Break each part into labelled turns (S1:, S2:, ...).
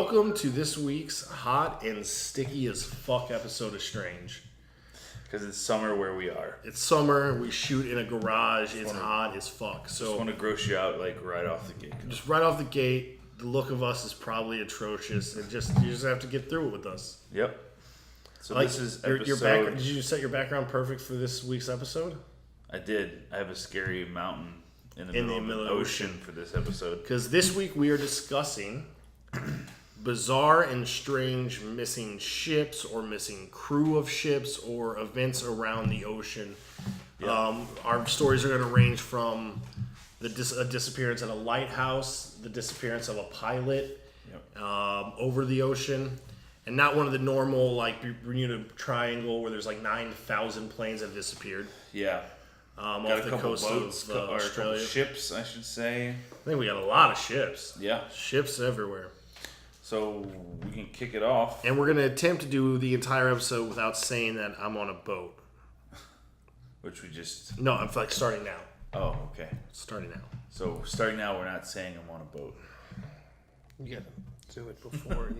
S1: Welcome to this week's hot and sticky as fuck episode of Strange.
S2: Because it's summer where we are.
S1: It's summer. We shoot in a garage. It's hot as fuck. So
S2: just want to gross you out like right off the gate.
S1: Just right off the gate, the look of us is probably atrocious, and you just have to get through it with us.
S2: Yep. So
S1: like,
S2: this is
S1: your
S2: episode.
S1: did you set your background perfect for this week's episode?
S2: I did. I have a scary mountain in the middle of the ocean for this episode.
S1: Because this week we are discussing bizarre and strange missing ships or missing crew of ships or events around the ocean. Yep. Our stories are going to range from a disappearance at a lighthouse, the disappearance of a pilot over the ocean, and not one of the normal like Bermuda Triangle where there's like 9,000 planes that have disappeared.
S2: Yeah.
S1: Off the coast of Australia.
S2: Ships, I should say.
S1: I think we got a lot of ships.
S2: Yeah.
S1: Ships everywhere.
S2: So we can kick it off.
S1: And we're going to attempt to do the entire episode without saying that I'm on a boat.
S2: Which we just...
S1: No, I'm like starting now.
S2: Oh, okay.
S1: Starting now.
S2: So starting now, we're not saying I'm on a boat.
S1: You got to do it before.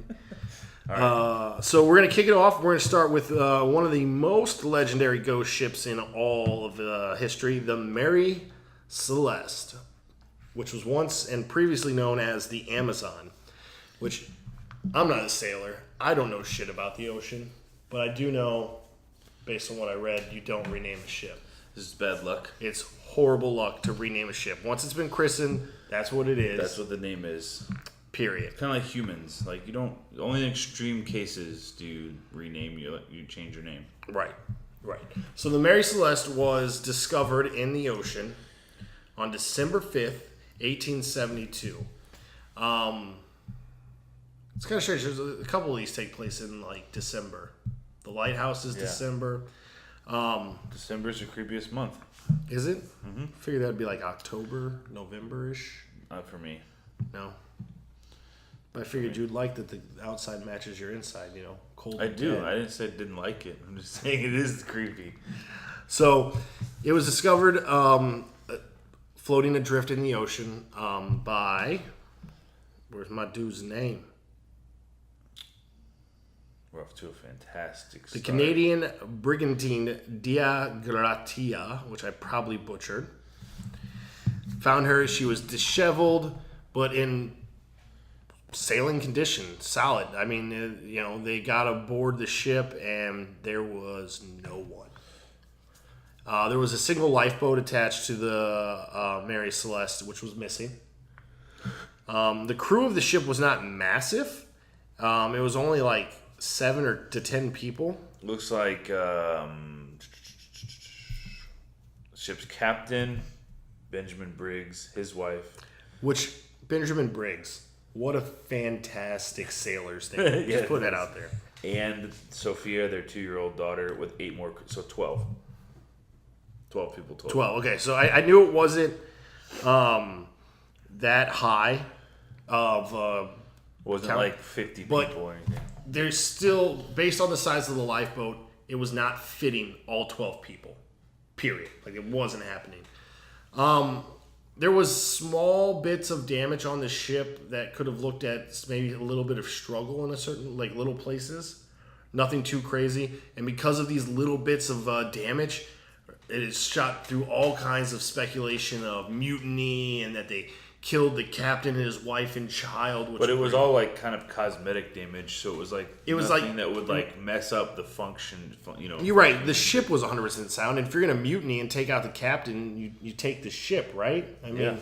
S2: All right.
S1: So we're going to kick it off. We're going to start with one of the most legendary ghost ships in all of history, the Mary Celeste, which was once and previously known as the Amazon, which I'm not a sailor. I don't know shit about the ocean, but I do know, based on what I read, you don't rename a ship.
S2: This is bad luck.
S1: It's horrible luck to rename a ship. Once it's been christened, that's what it is.
S2: That's what the name is.
S1: Period.
S2: Kind of like humans. Like you don't. Only in extreme cases do you rename you change your name.
S1: Right. So the Mary Celeste was discovered in the ocean on December 5th, 1872. It's kind of strange. There's a couple of these take place in like December. The lighthouse is December.
S2: December's the creepiest month.
S1: Is it? Mm-hmm. I figured that'd be like October, November-ish.
S2: Not for me.
S1: No. But I figured you'd like that the outside matches your inside, cold.
S2: I do. I didn't say I didn't like it. I'm just saying it is creepy.
S1: So, it was discovered floating adrift in the ocean by... Where's my dude's name?
S2: We're off to a fantastic start.
S1: The Canadian brigantine Dia Gratia, which I probably butchered, found her. She was disheveled, but in sailing condition, solid. I mean, they got aboard the ship, and there was no one. There was a single lifeboat attached to the Mary Celeste, which was missing. The crew of the ship was not massive. It was only like 7 to 10 people.
S2: Looks like ship's captain, Benjamin Briggs, his wife.
S1: Which, Benjamin Briggs, what a fantastic sailor's name. Just put that out there.
S2: And Sophia, their 2-year-old daughter, with 8 more, so 12. 12 people total.
S1: 12, okay. So I knew it wasn't that high of...
S2: It wasn't like 50 people or anything.
S1: There's still, based on the size of the lifeboat, it was not fitting all 12 people. Period. Like, it wasn't happening. There was small bits of damage on the ship that could have looked at maybe a little bit of struggle in a certain, like, little places. Nothing too crazy. And because of these little bits of damage, it is shot through all kinds of speculation of mutiny and that they killed the captain and his wife and child.
S2: But it was all like kind of cosmetic damage, so it was like nothing that would like mess up the function.
S1: You're right. The ship was 100% sound, and if you're gonna mutiny and take out the captain, you take the ship, right? I mean,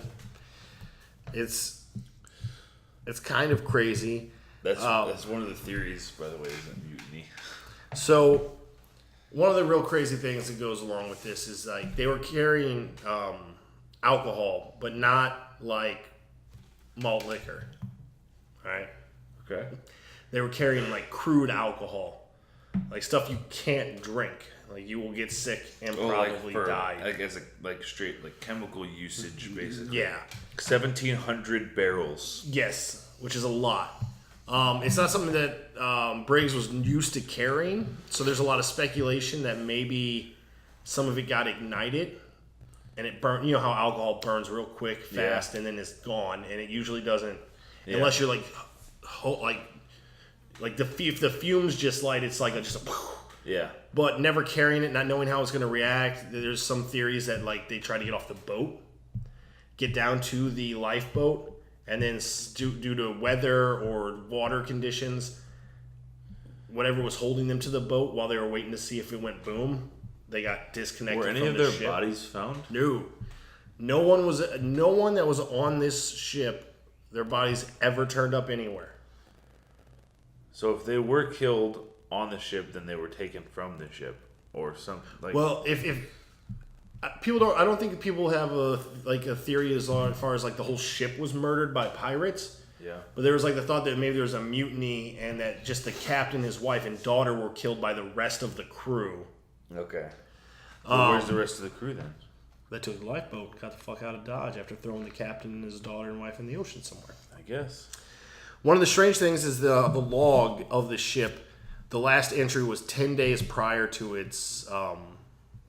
S1: it's kind of crazy.
S2: That's one of the theories, by the way, is a mutiny.
S1: So one of the real crazy things that goes along with this is like they were carrying alcohol, but not like malt liquor. Alright?
S2: Okay.
S1: They were carrying like crude alcohol. Like stuff you can't drink. Like you will get sick and probably die.
S2: I guess like straight like chemical usage basically.
S1: Yeah.
S2: 1,700 barrels.
S1: Yes, which is a lot. It's not something that Briggs was used to carrying, so there's a lot of speculation that maybe some of it got ignited and it burned. You know how alcohol burns real quick, fast, and then it's gone, and it usually doesn't unless you're like like the fumes just light. It's like just a.
S2: Yeah.
S1: But never carrying it, not knowing how it's going to react. There's some theories that like they try to get off the boat, get down to the lifeboat, and then due to weather or water conditions, whatever was holding them to the boat while they were waiting to see if it went boom, they got disconnected.
S2: Were any
S1: from
S2: of
S1: the
S2: their
S1: ship.
S2: bodies found?
S1: No one that was on this ship, their bodies ever turned up anywhere.
S2: So if they were killed on the ship, then they were taken from the ship or something. Like,
S1: well, if people don't, I don't think people have a theory as far as like the whole ship was murdered by pirates.
S2: yeah.
S1: But there was like the thought that maybe there was a mutiny and that just the captain, his wife, and daughter were killed by the rest of the crew.
S2: Okay. So where's the rest of the crew then?
S1: They took the lifeboat, got the fuck out of Dodge after throwing the captain and his daughter and wife in the ocean somewhere.
S2: I guess.
S1: One of the strange things is the log of the ship. The last entry was 10 days prior to its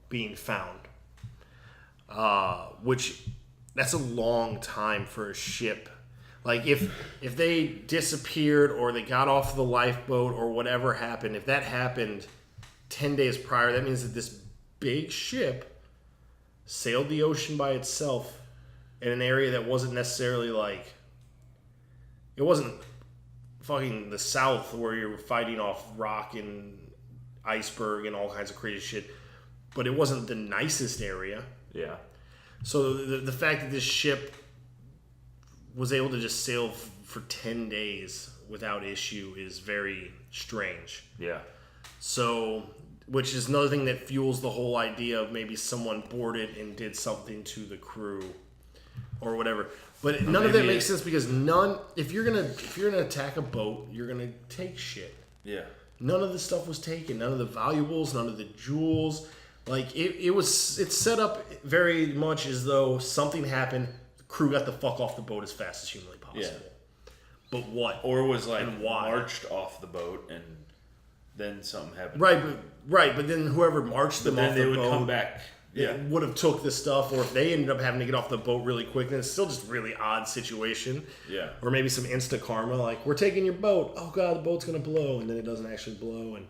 S1: being found, which that's a long time for a ship. Like if they disappeared or they got off the lifeboat or whatever happened, if that happened 10 days prior, that means that this big ship sailed the ocean by itself in an area that wasn't necessarily like, it wasn't fucking the South where you're fighting off rock and iceberg and all kinds of crazy shit, but it wasn't the nicest area.
S2: Yeah.
S1: So the fact that this ship was able to just sail for 10 days without issue is very strange.
S2: Yeah.
S1: So, which is another thing that fuels the whole idea of maybe someone boarded and did something to the crew or whatever. But none of that makes sense because if you're gonna attack a boat, you're gonna take shit.
S2: Yeah.
S1: None of the stuff was taken. None of the valuables. None of the jewels. Like it's set up very much as though something happened. The crew got the fuck off the boat as fast as humanly possible.
S2: Yeah.
S1: But what?
S2: Or was like
S1: And why?
S2: marched off the boat and then something happened.
S1: Right. But then whoever marched them
S2: Then
S1: off
S2: they
S1: the
S2: would
S1: boat,
S2: come back. Yeah.
S1: would have took the stuff, or if they ended up having to get off the boat really quick, then it's still just a really odd situation.
S2: Yeah.
S1: Or maybe some insta karma, like we're taking your boat. Oh god, the boat's gonna blow, and then it doesn't actually blow, and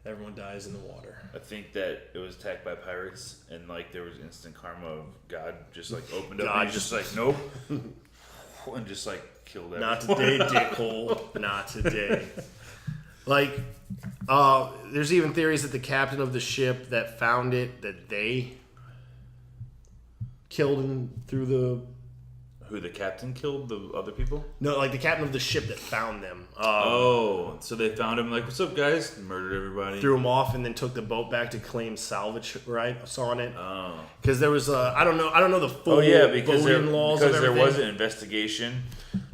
S1: everyone dies in the water.
S2: I think that it was attacked by pirates, and like there was instant karma of God just like opened up,
S1: God
S2: and he's just like nope, and just like killed everyone.
S1: Not today, dickhole. Not today. Like, there's even theories that the captain of the ship that found it, that they killed him through the...
S2: Who, the captain killed the other people?
S1: No, like the captain of the ship that found them.
S2: So they found him like, what's up, guys? Murdered everybody.
S1: Threw him off and then took the boat back to claim salvage rights on it.
S2: Oh.
S1: Because there was I don't know the full
S2: because
S1: voting laws of
S2: there
S1: everything.
S2: was an investigation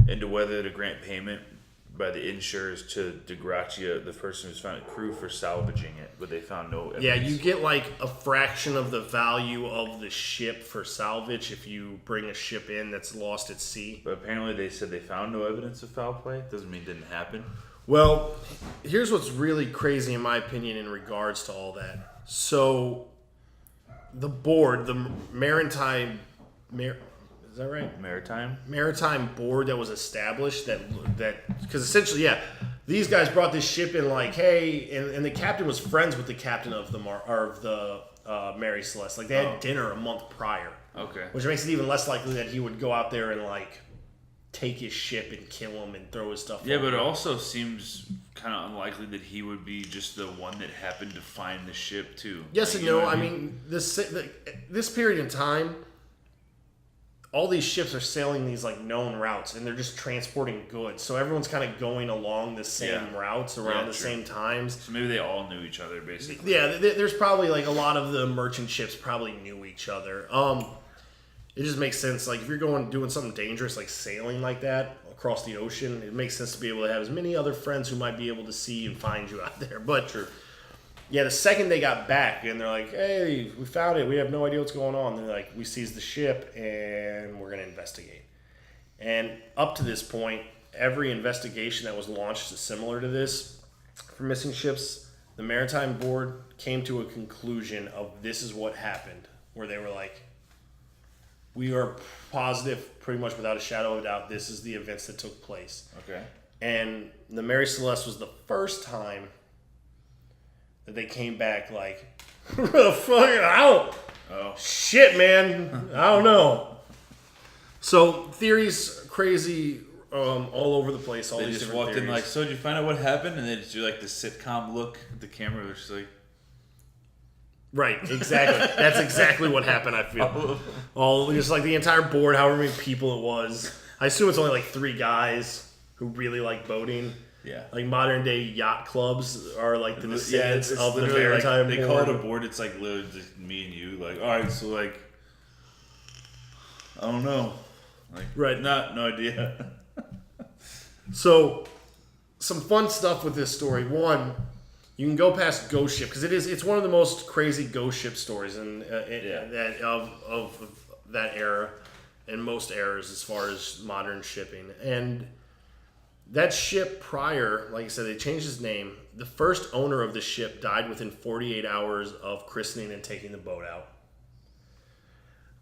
S2: into whether to grant payment by the insurers to DeGracia, the person who's found a crew, for salvaging it, but they found no evidence.
S1: Yeah, you get like a fraction of the value of the ship for salvage if you bring a ship in that's lost at sea.
S2: But apparently they said they found no evidence of foul play. Doesn't mean it didn't happen.
S1: Well, here's what's really crazy in my opinion in regards to all that. So, the board, the Maritime... Is that right? Maritime board that was established that because essentially, yeah, these guys brought this ship in like, hey, and the captain was friends with the captain of the Mary Celeste. Like they had dinner a month prior.
S2: Okay.
S1: Which makes it even less likely that he would go out there and like take his ship and kill him and throw his stuff.
S2: Yeah, but it also seems kind of unlikely that he would be just the one that happened to find the ship too.
S1: Yes
S2: like,
S1: and no. I mean, this period in time, all these ships are sailing these like known routes and they're just transporting goods. So everyone's kind of going along the same routes around the same times.
S2: So maybe they all knew each other basically.
S1: Yeah, there's probably like a lot of the merchant ships probably knew each other. It just makes sense. Like if you're doing something dangerous like sailing like that across the ocean, it makes sense to be able to have as many other friends who might be able to see you and find you out there. But yeah, the second they got back and they're like, hey, we found it. We have no idea what's going on. They're like, we seized the ship and we're going to investigate. And up to this point, every investigation that was launched is similar to this. For missing ships, the Maritime Board came to a conclusion of this is what happened. Where they were like, we are positive, pretty much without a shadow of a doubt, this is the events that took place.
S2: Okay.
S1: And the Mary Celeste was the first time that they came back like, fucking out.
S2: Oh.
S1: Shit, man. I don't know. So theories crazy all over the place. All
S2: They
S1: these
S2: just
S1: different
S2: walked in
S1: theories.
S2: like, so did you find out what happened? And they just do like the sitcom look at the camera. They're just like,
S1: Right, exactly. That's exactly what happened, I feel. All just like the entire board, however many people it was. I assume it's only like 3 guys who really like boating.
S2: yeah.
S1: Like modern day yacht clubs are like the
S2: Yeah,
S1: descendants
S2: it's
S1: of the
S2: literally like,
S1: maritime
S2: they
S1: board.
S2: call it a board. It's like literally just me and you. Like, all right, so like, I don't know. Like,
S1: Right.
S2: no idea.
S1: So, some fun stuff with this story. One, you can go past Ghost Ship because it's one of the most crazy ghost ship stories that of that era and most eras as far as modern shipping. And that ship prior, like I said, they changed his name. The first owner of the ship died within 48 hours of christening and taking the boat out.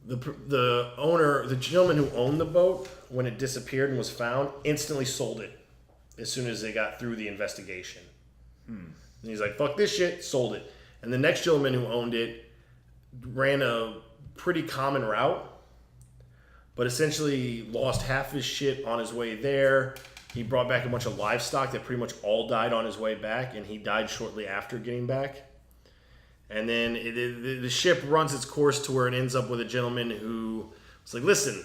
S1: The owner, the gentleman who owned the boat, when it disappeared and was found, instantly sold it as soon as they got through the investigation. And he's like, fuck this shit, sold it. And the next gentleman who owned it ran a pretty common route, but essentially lost half his shit on his way there. He brought back a bunch of livestock that pretty much all died on his way back, and he died shortly after getting back. And then the ship runs its course to where it ends up with a gentleman who was like, listen,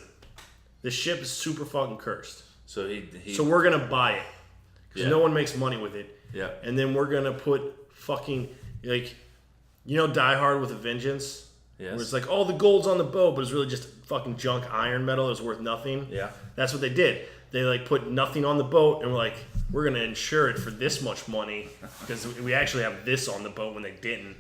S1: this ship is super fucking cursed.
S2: So
S1: So we're going to buy it. Because
S2: Yeah.
S1: no one makes money with it.
S2: Yeah.
S1: And then we're going to put fucking, like, you know Die Hard with a Vengeance?
S2: Yes.
S1: Where it's like, oh, the gold's on the boat, but it's really just fucking junk iron metal. It was worth nothing.
S2: Yeah.
S1: That's what they did. They, like, put nothing on the boat and were like, we're going to insure it for this much money because we actually have this on the boat when they didn't.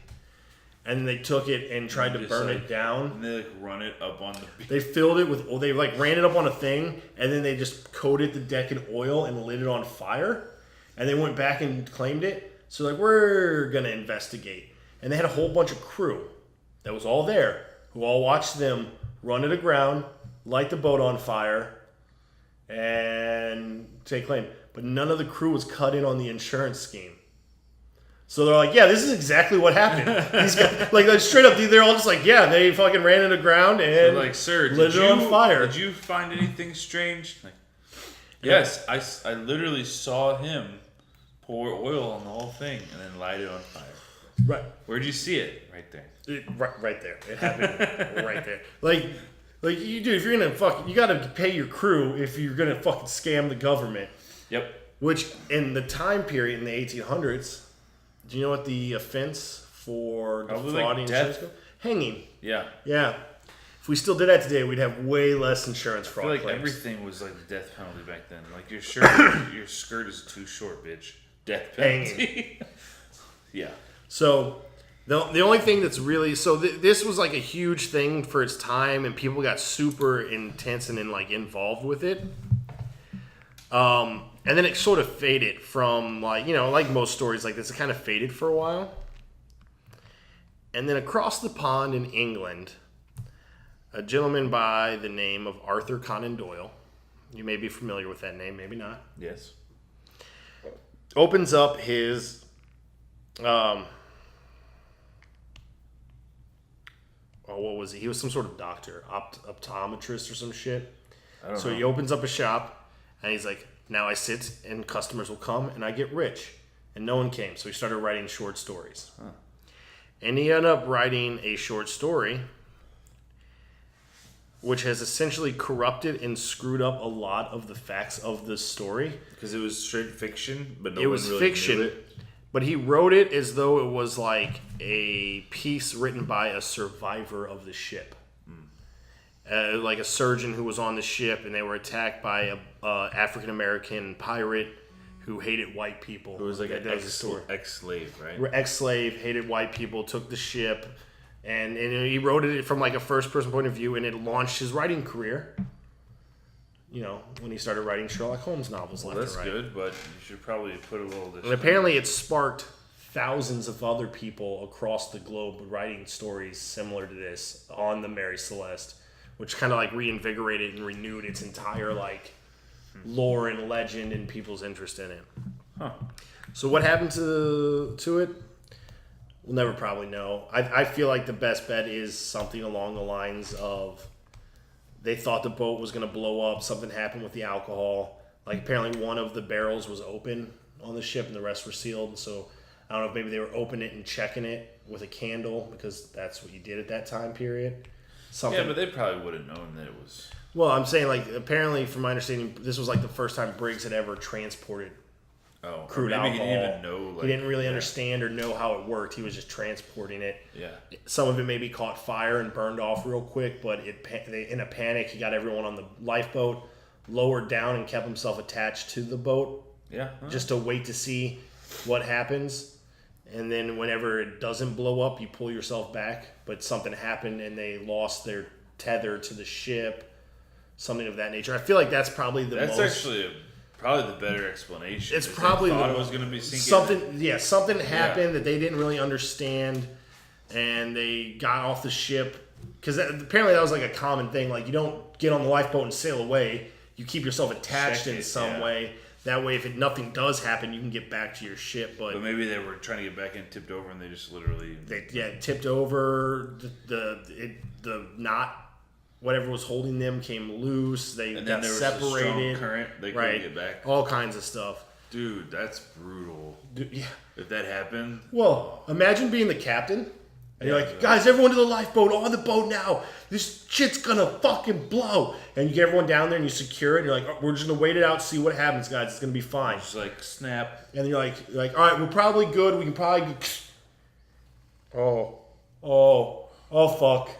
S1: And then they took it and tried to
S2: Just
S1: burn
S2: like-
S1: it down.
S2: And they like run it up on the beach.
S1: They filled it with, they like ran it up on a thing, and then they just coated the deck in oil and lit it on fire. And they went back and claimed it. So like, we're gonna investigate. And they had a whole bunch of crew that was all there, who all watched them run it aground, light the boat on fire, and take claim. But none of the crew was cut in on the insurance scheme. So they're like, yeah, this is exactly what happened. These guys, like straight up, they're all just like, yeah, they fucking ran it aground and
S2: They're like, sir,
S1: lit it on fire.
S2: Did you find anything strange? Like, yes, I literally saw him pour oil on the whole thing and then light it on fire.
S1: Right.
S2: Where'd you see it? Right there.
S1: Right there. It happened right there. Like you do, if you're gonna you gotta pay your crew if you're gonna fucking scam the government.
S2: Yep.
S1: Which in the time period in the 1800s, do you know what the offense for
S2: Probably
S1: defrauding
S2: like death.
S1: insurance? Hanging.
S2: Yeah.
S1: Yeah. If we still did that today, we'd have way less insurance
S2: I
S1: fraud
S2: feel like
S1: claims.
S2: everything was like the death penalty back then. Like your skirt is too short, bitch. Death penalty. Yeah.
S1: So the only thing that's really this was like a huge thing for its time, and people got super intense and like involved with it. And then it sort of faded from like most stories like this, it kind of faded for a while. And then across the pond in England, a gentleman by the name of Arthur Conan Doyle, you may be familiar with that name, maybe not,
S2: Yes.
S1: opens up his what was he? He was some sort of doctor, optometrist or some shit.
S2: I don't
S1: So
S2: know.
S1: he opens up a shop, and he's like, now I sit, and customers will come, and I get rich. And no one came, so he started writing short stories.
S2: Huh.
S1: And he ended up writing a short story, which has essentially corrupted and screwed up a lot of the facts of the story.
S2: Because it was straight fiction, but no
S1: It
S2: one
S1: was
S2: really
S1: fiction,
S2: knew it.
S1: but he wrote it as though it was like a piece written by a survivor of the ship. Like a surgeon who was on the ship, and they were attacked by a African-American pirate who hated white people.
S2: It was like
S1: That
S2: an
S1: was the story.
S2: ex-slave, right?
S1: Ex-slave, hated white people, took the ship, and he wrote it from like a first-person point of view, and it launched his writing career. You know, when he started writing Sherlock Holmes novels
S2: Well,
S1: left
S2: that's
S1: and right.
S2: good, but you should probably put a little.
S1: And apparently it sparked thousands of other people across the globe writing stories similar to this on the Mary Celeste, which kind of like reinvigorated and renewed its entire like lore and legend and people's interest in it.
S2: Huh.
S1: So what happened to it? We'll never probably know. I feel like the best bet is something along the lines of they thought the boat was going to blow up. Something happened with the alcohol. Like apparently one of the barrels was open on the ship and the rest were sealed. So I don't know if maybe they were opening it and checking it with a candle because that's what you did at that time period. Something.
S2: Yeah, but they probably would have known that it was.
S1: Well, I'm saying like apparently from my understanding, this was like the first time Briggs had ever transported crude alcohol.
S2: He didn't even know. Like,
S1: he didn't really understand or know how it worked. He was just transporting it.
S2: Yeah.
S1: Some of it maybe caught fire and burned off real quick, but in a panic, he got everyone on the lifeboat, lowered down, and kept himself attached to the boat.
S2: Yeah.
S1: Just to wait to see what happens. And then whenever it doesn't blow up, you pull yourself back. But something happened and they lost their tether to the ship. Something of that nature. I feel like that's probably
S2: That's actually probably the better explanation.
S1: It's probably
S2: thought it was going to be sinking.
S1: Something happened that they didn't really understand, and they got off the ship because apparently that was like a common thing. Like you don't get on the lifeboat and sail away. You keep yourself attached in some way. That way, if nothing does happen, you can get back to your ship. But
S2: maybe they were trying to get back and tipped over, and they just literally
S1: tipped over. The knot. Whatever was holding them came loose. They got separated. Was a strong current.
S2: They couldn't get back.
S1: All kinds of stuff.
S2: Dude, that's brutal.
S1: Dude, yeah.
S2: If that happened.
S1: Well, imagine being the captain. And you're like, guys, everyone to the lifeboat. On the boat now. This shit's gonna fucking blow. And you get everyone down there and you secure it. And you're like, oh, we're just gonna wait it out, see what happens, guys. It's gonna be fine.
S2: Just like, snap.
S1: And you're like, all right, we're probably good. We can probably. Oh, fuck.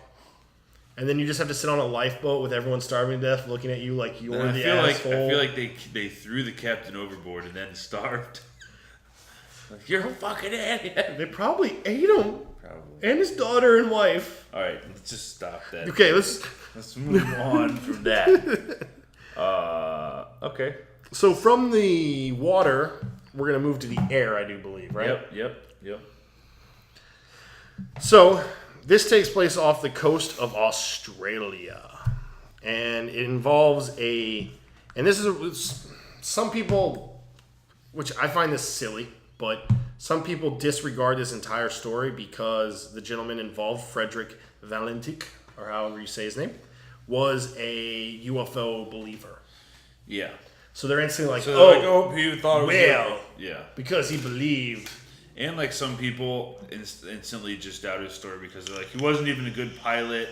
S1: And then you just have to sit on a lifeboat with everyone starving to death, looking at you like you're the asshole.
S2: I feel like they threw the captain overboard and then starved. Like, you're a fucking idiot.
S1: They probably ate him.
S2: Probably.
S1: And his daughter and wife.
S2: All right, let's just stop that.
S1: Okay, let's
S2: move on from that. Okay.
S1: So from the water, we're gonna move to the air, I do believe, right?
S2: Yep.
S1: So. This takes place off the coast of Australia, and it involves and this is some people, which I find this silly, but some people disregard this entire story because the gentleman involved, Frederick Valentik, or however you say his name, was a UFO believer.
S2: Yeah.
S1: So they're instantly like,
S2: he thought it was
S1: well,
S2: yeah,
S1: because he believed.
S2: And like some people instantly just doubt his story because they're like, he wasn't even a good pilot.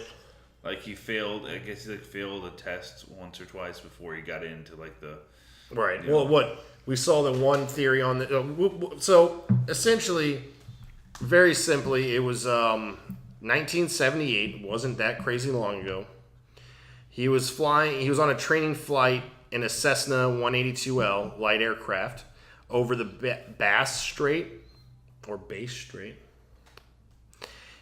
S2: Like he failed. I guess he failed a test once or twice before he got into like the.
S1: Right. Well, what we saw the one theory on the. So essentially, very simply, it was 1978. Wasn't that crazy long ago. He was flying. He was on a training flight in a Cessna 182L light aircraft over the Bass Strait. Or Bass Strait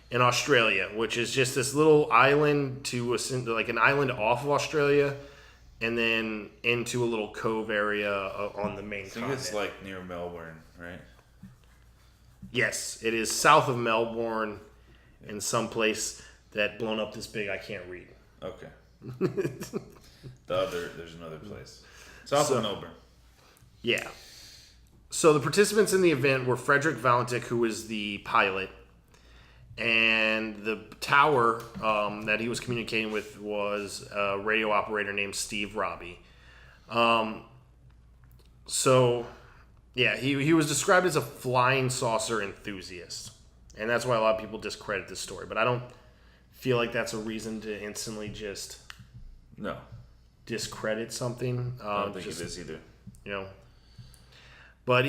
S1: in Australia, which is just this little island like an island off of Australia, and then into a little cove area on the main continent.
S2: I think it's like near Melbourne, right?
S1: Yes, it is south of Melbourne, in some place that blown up this big I can't read.
S2: Okay. There's another place south of Melbourne.
S1: Yeah. So the participants in the event were Frederick Valentik, who was the pilot, and the tower that he was communicating with was a radio operator named Steve Robbie. So, yeah, he was described as a flying saucer enthusiast, and that's why a lot of people discredit this story. But I don't feel like that's a reason to instantly just discredit something.
S2: I don't think it is either.
S1: You know. But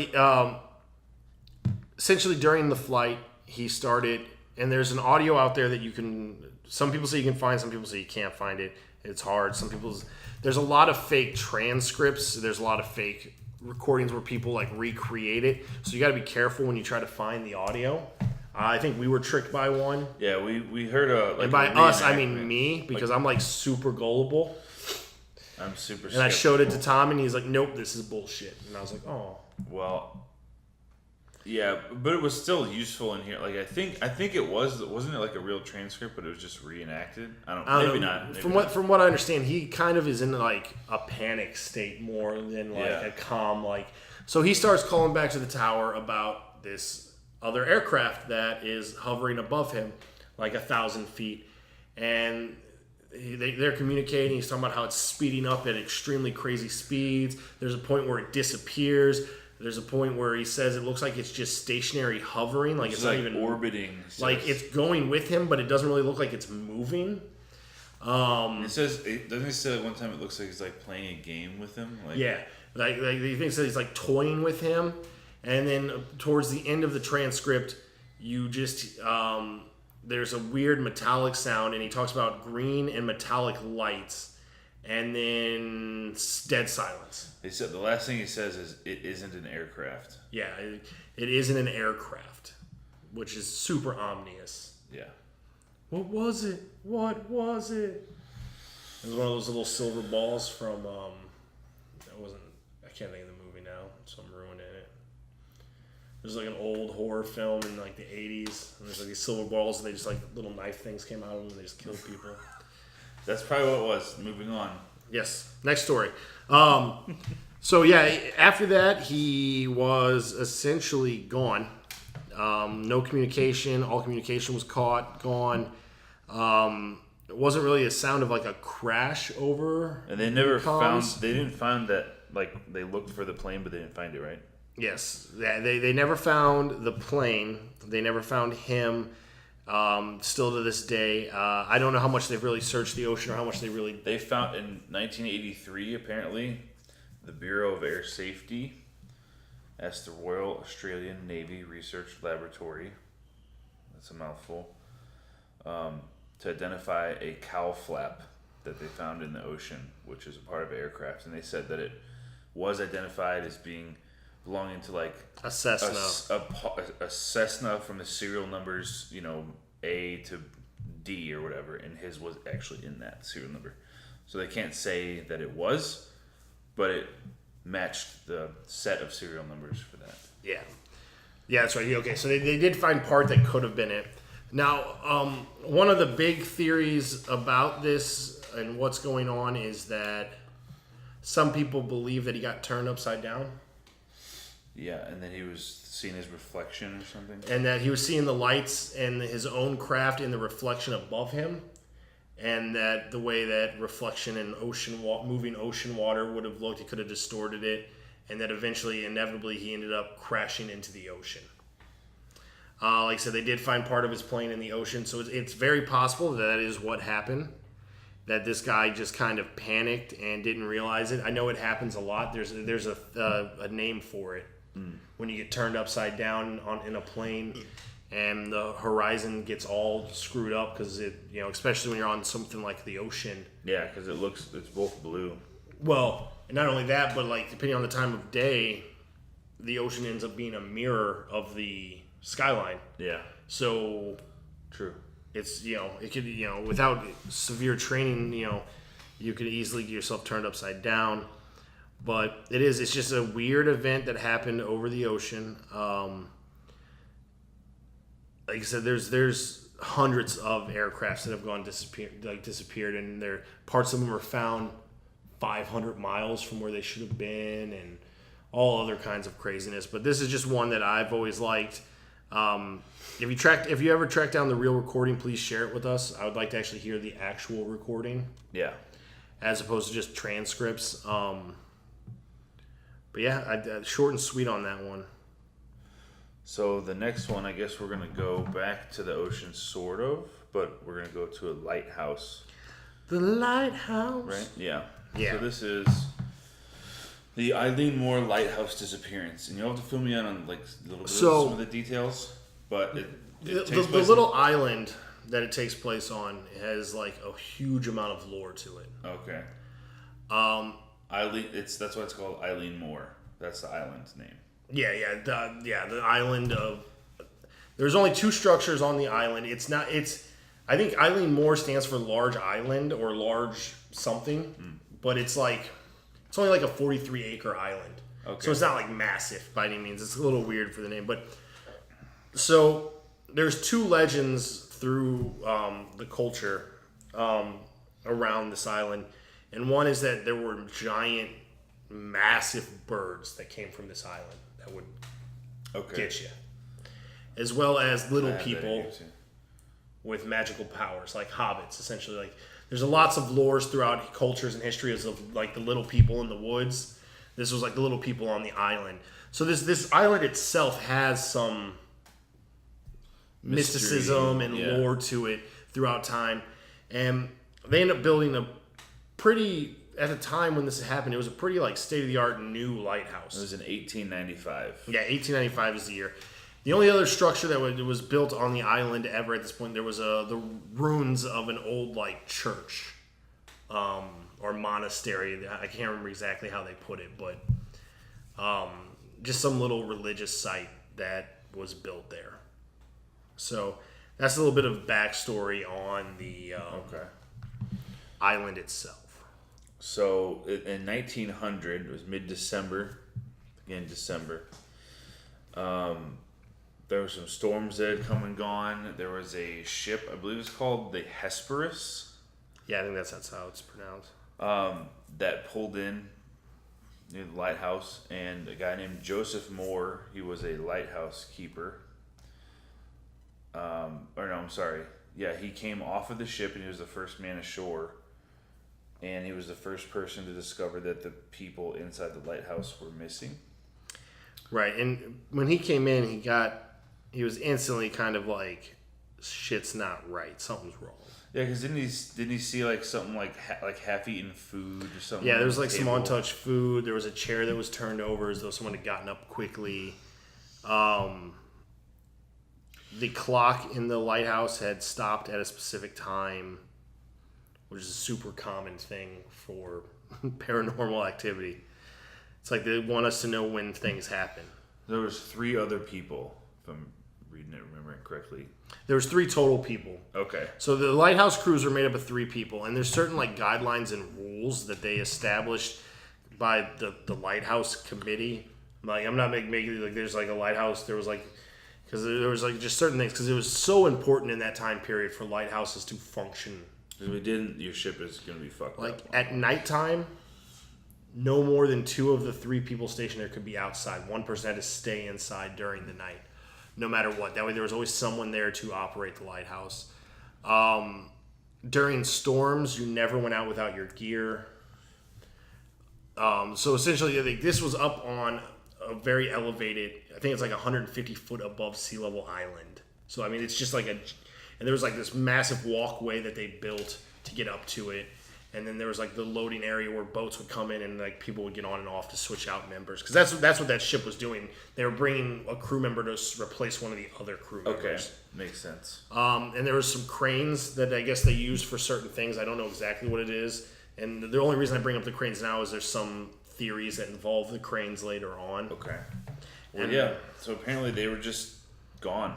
S1: essentially during the flight, he started, and there's an audio out there that you can, some people say you can find, some people say you can't find it. It's hard. There's a lot of fake transcripts. There's a lot of fake recordings where people like recreate it. So you got to be careful when you try to find the audio. I think we were tricked by one.
S2: Yeah, we heard
S1: and by us, I mean me, because I'm like super gullible.
S2: I'm super.
S1: And I showed it to Tom, and he's like, "Nope, this is bullshit." And I was like, "Oh."
S2: Well, Yeah, but it was still useful in here. Like I think it wasn't it like a real transcript, but it was just reenacted.
S1: I don't
S2: Maybe
S1: know.
S2: not. Maybe
S1: From
S2: not.
S1: what I understand, he kind of is in like a panic state more than like
S2: Yeah.
S1: a calm like. So he starts calling back to the tower about this other aircraft that is hovering above him, like 1,000 feet, and they're communicating. He's talking about how it's speeding up at extremely crazy speeds. There's a point where it disappears. There's a point where he says it looks like it's just stationary hovering, like it's not
S2: like
S1: even
S2: orbiting.
S1: like it's going with him, but it doesn't really look like it's moving.
S2: It says doesn't it say one time it looks like he's like playing a game with him? Like
S1: Yeah, like he thinks that he's like toying with him, and then towards the end of the transcript, you just there's a weird metallic sound, and he talks about green and metallic lights. And then dead silence.
S2: They said the last thing he says is it isn't an aircraft.
S1: Yeah, it isn't an aircraft, which is super ominous.
S2: Yeah.
S1: What was it? What was it? It was one of those little silver balls from I can't think of the movie now, so I'm ruining it. There's like an old horror film in like the 80s, and there's like these silver balls, and they just like little knife things came out of them, and they just killed people.
S2: That's probably what it was. Moving on.
S1: Yes. Next story. So yeah, after that he was essentially gone. No communication. All communication was gone. It wasn't really a sound of like a crash over.
S2: And they never
S1: comms.
S2: they didn't find that, like they looked for the plane but they didn't find it, right?
S1: Yes. They never found the plane. They never found him. Still to this day, I don't know how much they've really searched the ocean or how much
S2: They found in 1983 apparently the Bureau of Air Safety asked the Royal Australian Navy Research Laboratory, that's a mouthful, to identify a cowl flap that they found in the ocean, which is a part of aircraft, and they said that it was identified as being belonging to like
S1: a Cessna.
S2: a Cessna from the serial numbers, A to D or whatever, and his was actually in that serial number. So they can't say that it was, but it matched the set of serial numbers for that.
S1: Yeah. Yeah, that's right. Okay, so they did find part that could have been it. Now, one of the big theories about this and what's going on is that some people believe that he got turned upside down.
S2: Yeah, and then he was seeing his reflection or something.
S1: And that he was seeing the lights and his own craft in the reflection above him. And that the way that reflection in moving ocean water would have looked, he could have distorted it. And that eventually, inevitably, he ended up crashing into the ocean. Like I said, they did find part of his plane in the ocean. So it's very possible that is what happened. That this guy just kind of panicked and didn't realize it. I know it happens a lot. There's a name for it. When you get turned upside down in a plane and the horizon gets all screwed up because especially when you're on something like the ocean.
S2: Yeah, because it's both blue.
S1: Well, and not only that, but like depending on the time of day, the ocean ends up being a mirror of the skyline.
S2: Yeah.
S1: So
S2: True.
S1: it's it could without severe training you could easily get yourself turned upside down. But it's just a weird event that happened over the ocean. Like I said, there's hundreds of aircrafts that have gone disappeared, and parts of them are found 500 miles from where they should have been, and all other kinds of craziness. But this is just one that I've always liked. If you ever track down the real recording, please share it with us. I would like to actually hear the actual recording.
S2: Yeah.
S1: As opposed to just transcripts. But yeah, short and sweet on that one.
S2: So the next one, I guess we're going to go back to the ocean, sort of, but we're going to go to a lighthouse.
S1: The lighthouse.
S2: Right? Yeah.
S1: Yeah.
S2: So this is the Eileen Moore lighthouse disappearance. And you'll have to fill me in on like a little bit of some of the details. But
S1: the little island that it takes place on has like a huge amount of lore to it.
S2: Okay. Eileen, that's why it's called Eileen Moore. That's the island's name.
S1: The island of. There's only two structures on the island. I think Eileen Moore stands for large island or large something, but it's only like a 43 acre island.
S2: Okay.
S1: So it's not like massive by any means. It's a little weird for the name. But so there's two legends through the culture around this island. And one is that there were giant, massive birds that came from this island that would get you. As well as little people with magical powers, like hobbits, essentially. Like there's lots of lores throughout cultures and histories of like the little people in the woods. This was like the little people on the island. So this island itself has some mysticism and lore to it throughout time. And they end up building a pretty, at the time when this happened, it was a pretty like state-of-the-art new lighthouse.
S2: It was in 1895.
S1: Yeah, 1895 is the year. The only other structure that was built on the island ever at this point, there was the ruins of an old like church or monastery. I can't remember exactly how they put it, but just some little religious site that was built there. So that's a little bit of backstory on the island itself.
S2: So in 1900, it was mid-December, again December. There were some storms that had come and gone. There was a ship, I believe it's called the Hesperus.
S1: Yeah, I think that's how it's pronounced.
S2: That pulled in near the lighthouse, and a guy named Joseph Moore, he was a lighthouse keeper. He came off of the ship, and he was the first man ashore. And he was the first person to discover that the people inside the lighthouse were missing.
S1: Right, and when he came in, he was instantly kind of like, shit's not right, something's wrong.
S2: Yeah, because didn't he see like something like half-eaten food or something?
S1: Yeah, there was like some untouched food. There was a chair that was turned over as though someone had gotten up quickly. The clock in the lighthouse had stopped at a specific time, which is a super common thing for paranormal activity. It's like they want us to know when things happen.
S2: There was 3 other people, if I'm remembering correctly.
S1: There was 3 total people.
S2: Okay.
S1: So the lighthouse crews are made up of 3 people, and there's certain like guidelines and rules that they established by the lighthouse committee. Like I'm not making like there's like a lighthouse. There was like because there was like just certain things because it was so important in that time period for lighthouses to function.
S2: If we didn't, your ship is gonna be fucked up.
S1: Like at nighttime, no more than 2 of the 3 people stationed there could be outside. One person had to stay inside during the night, no matter what. That way there was always someone there to operate the lighthouse. During storms, you never went out without your gear. So essentially, this was up on a very elevated, I think it's like 150 foot above sea level island. So, I mean, it's just like and there was like this massive walkway that they built to get up to it. And then there was like the loading area where boats would come in and like people would get on and off to switch out members. Because that's what that ship was doing. They were bringing a crew member to replace one of the other crew members.
S2: Okay, makes sense.
S1: And there was some cranes that I guess they used for certain things. I don't know exactly what it is. And the only reason I bring up the cranes now is there's some theories that involve the cranes later on.
S2: Okay. Well, so apparently they were just gone.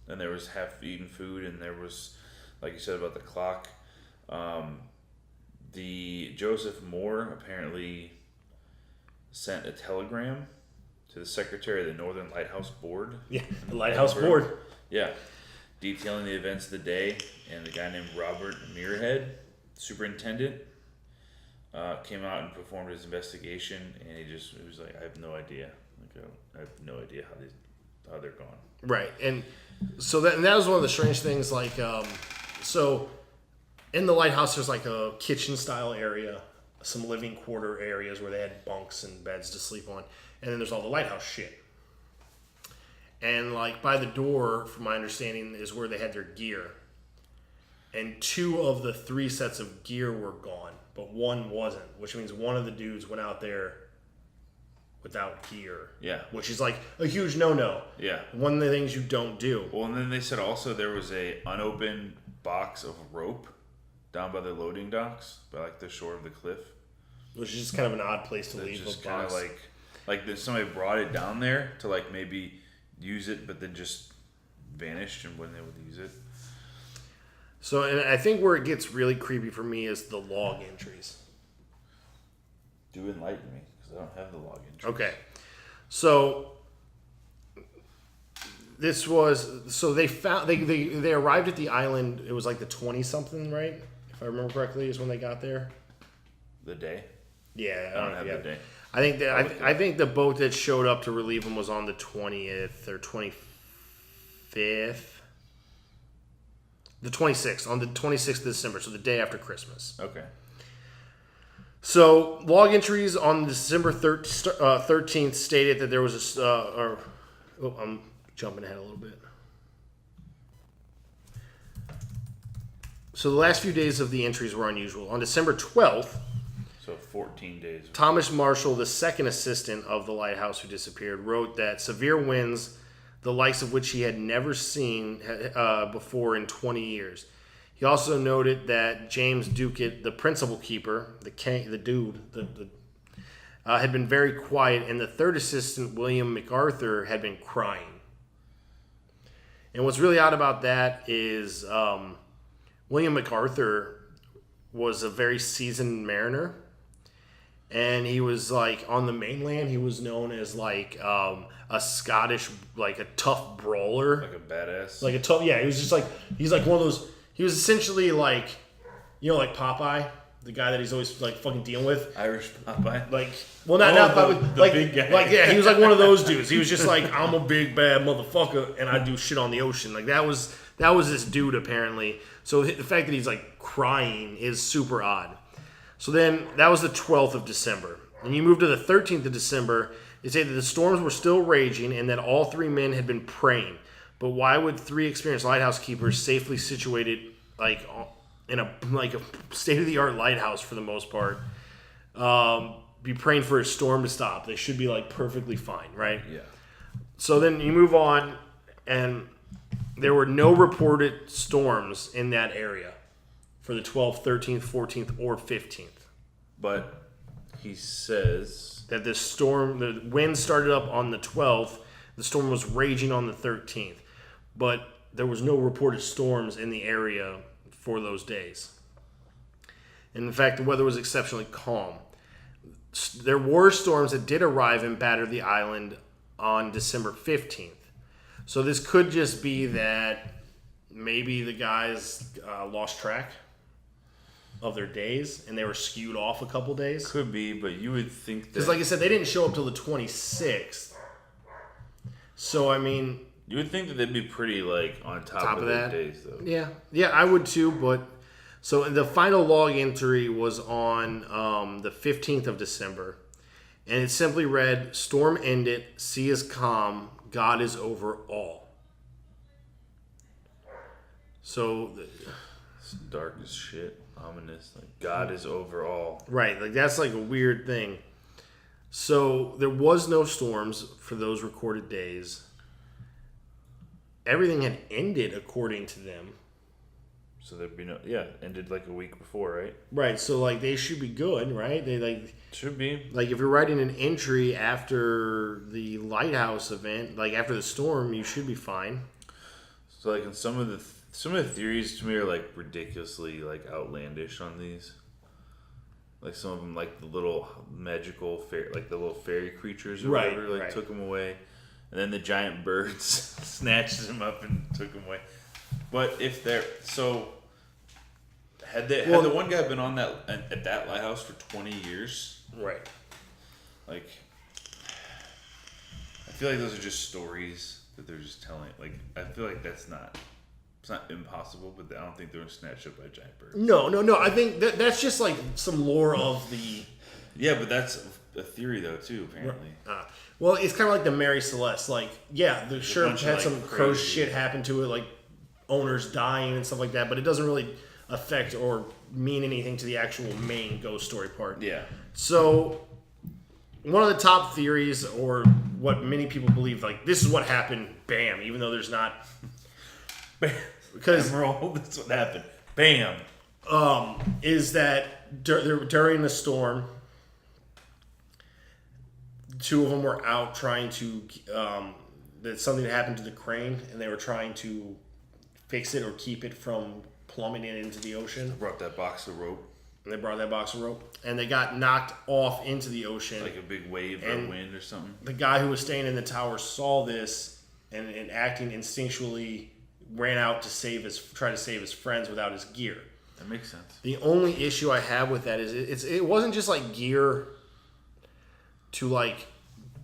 S2: And there was half-eaten food, and there was, like you said about the clock, the Joseph Moore apparently sent a telegram to the secretary of the Northern Lighthouse Board.
S1: Yeah, the Lighthouse Board.
S2: Yeah, detailing the events of the day, and the guy named Robert Muirhead, superintendent, came out and performed his investigation, and he was like, I have no idea. Like, I have no idea how they're gone. Right,
S1: and so that was one of the strange things. Like, so in the lighthouse, there's like a kitchen style area, some living quarter areas where they had bunks and beds to sleep on, and then there's all the lighthouse shit. And like by the door, from my understanding, is where they had their gear. And 2 of the 3 sets of gear were gone, but one wasn't, which means one of the dudes went out there without gear.
S2: Yeah.
S1: Which is like a huge no-no.
S2: Yeah.
S1: One of the things you don't do.
S2: Well, and then they said also there was a unopened box of rope down by the loading docks, by like the shore of the cliff.
S1: Which is just kind of an odd place to leave a box.
S2: Just kind of like that somebody brought it down there to like maybe use it, but then just vanished and when they would use it.
S1: So, and I think where it gets really creepy for me is the log entries.
S2: Do enlighten me, because I don't have the log entries.
S1: Okay. So this was they arrived at the island. It was like the 20 something, right? If I remember correctly, is when they got there.
S2: The day?
S1: Yeah,
S2: I don't have the day.
S1: I think the boat that showed up to relieve them was on the 20th or 25th. The 26th, on the 26th of December, so the day after Christmas.
S2: Okay.
S1: So, log entries on December 13th stated that there was I'm jumping ahead a little bit. So, the last few days of the entries were unusual. On December 12th,
S2: So 14 days.
S1: Thomas Marshall, the second assistant of the lighthouse who disappeared, wrote that severe winds, the likes of which he had never seen before in 20 years. He also noted that James Ducat, the principal keeper, had been very quiet, and the third assistant, William MacArthur, had been crying. And what's really odd about that is William MacArthur was a very seasoned mariner. And he was like on the mainland. He was known as like a Scottish, like a tough brawler,
S2: Like a badass.
S1: like a tough. Yeah, he was just like he's like one of those. He was essentially like, like Popeye, the guy that he's always like fucking dealing with.
S2: Irish Popeye.
S1: Like, well, not Popeye,
S2: the
S1: like
S2: big guy.
S1: Like, yeah, he was like one of those dudes. He was just like, I'm a big bad motherfucker, and I do shit on the ocean. Like that was this dude apparently. So the fact that he's like crying is super odd. So then, that was the 12th of December. And you move to the 13th of December, they say that the storms were still raging and that all three men had been praying. But why would three experienced lighthouse keepers safely situated like in a state-of-the-art lighthouse for the most part be praying for a storm to stop? They should be like perfectly fine, right?
S2: Yeah.
S1: So then you move on, and there were no reported storms in that area for the 12th, 13th, 14th, or 15th.
S2: But he says
S1: that the wind started up on the 12th, the storm was raging on the 13th, but there was no reported storms in the area for those days. And in fact, the weather was exceptionally calm. There were storms that did arrive and batter the island on December 15th. So this could just be that maybe the guys lost track of their days and they were skewed off a couple days.
S2: Could be, but you would think that...
S1: Because like I said, they didn't show up till the 26th. So, I mean...
S2: You would think that they'd be pretty, like, on top of their days, though.
S1: Yeah. Yeah, I would too, but... So, the final log entry was on the 15th of December. And it simply read, "Storm ended, sea is calm, God is over all." So...
S2: It's dark as shit. Ominous. Like, God is over all.
S1: Right. Like, that's like a weird thing. So, there was no storms for those recorded days. Everything had ended according to them.
S2: So there'd be no... Yeah, ended like a week before, right?
S1: Right. So, like, they should be good, right? They, like...
S2: Should be.
S1: Like, if you're writing an entry after the lighthouse event, like, after the storm, you should be fine.
S2: So, like, in some of the theories to me are like ridiculously like outlandish on these. Like some of them, like the little magical like the little fairy creatures or whatever, like took him away, and then the giant birds snatched him up and took him away. But if they're had the one guy been on that at that lighthouse for 20 years,
S1: right?
S2: Like, I feel like those are just stories that they're just telling. Like, I feel like it's not impossible, but I don't think they were snatched up by giant birds.
S1: No. I think that's just like some lore of the...
S2: Yeah, but that's a theory though too, apparently.
S1: Well, it's kind of like the Mary Celeste. Like, yeah, the sure had
S2: like
S1: some crow shit happen to it, like owners dying and stuff like that, but it doesn't really affect or mean anything to the actual main ghost story part.
S2: Yeah.
S1: So, one of the top theories, or what many people believe, like, this is what happened, bam, even though there's not...
S2: Because that's what happened. Bam.
S1: Is that during the storm, two of them were out trying to that something happened to the crane, and they were trying to fix it or keep it from plummeting into the ocean.
S2: I brought that box of rope.
S1: And they brought that box of rope. And they got knocked off into the ocean.
S2: Like a big wave or wind or something.
S1: The guy who was staying in the tower saw this and acting instinctually ran out to try to save his friends without his gear.
S2: That makes sense.
S1: The only issue I have with that is it wasn't just like gear to like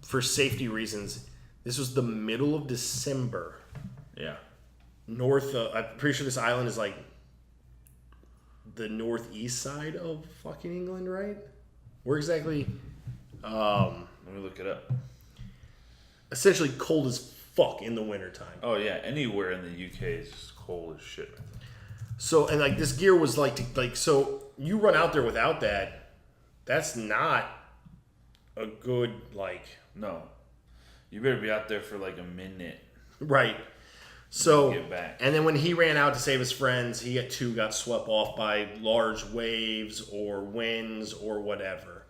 S1: for safety reasons. This was the middle of December.
S2: Yeah.
S1: I'm pretty sure this island is like the northeast side of fucking England, right? Where exactly?
S2: Let me look it up.
S1: Essentially cold as fuck in the wintertime.
S2: Oh yeah, anywhere in the UK is just cold as shit.
S1: So, and like this gear was so you run out there without that, that's not a good
S2: No. You better be out there for like a minute.
S1: Right. So,
S2: get back.
S1: And then when he ran out to save his friends, he got swept off by large waves or winds or whatever.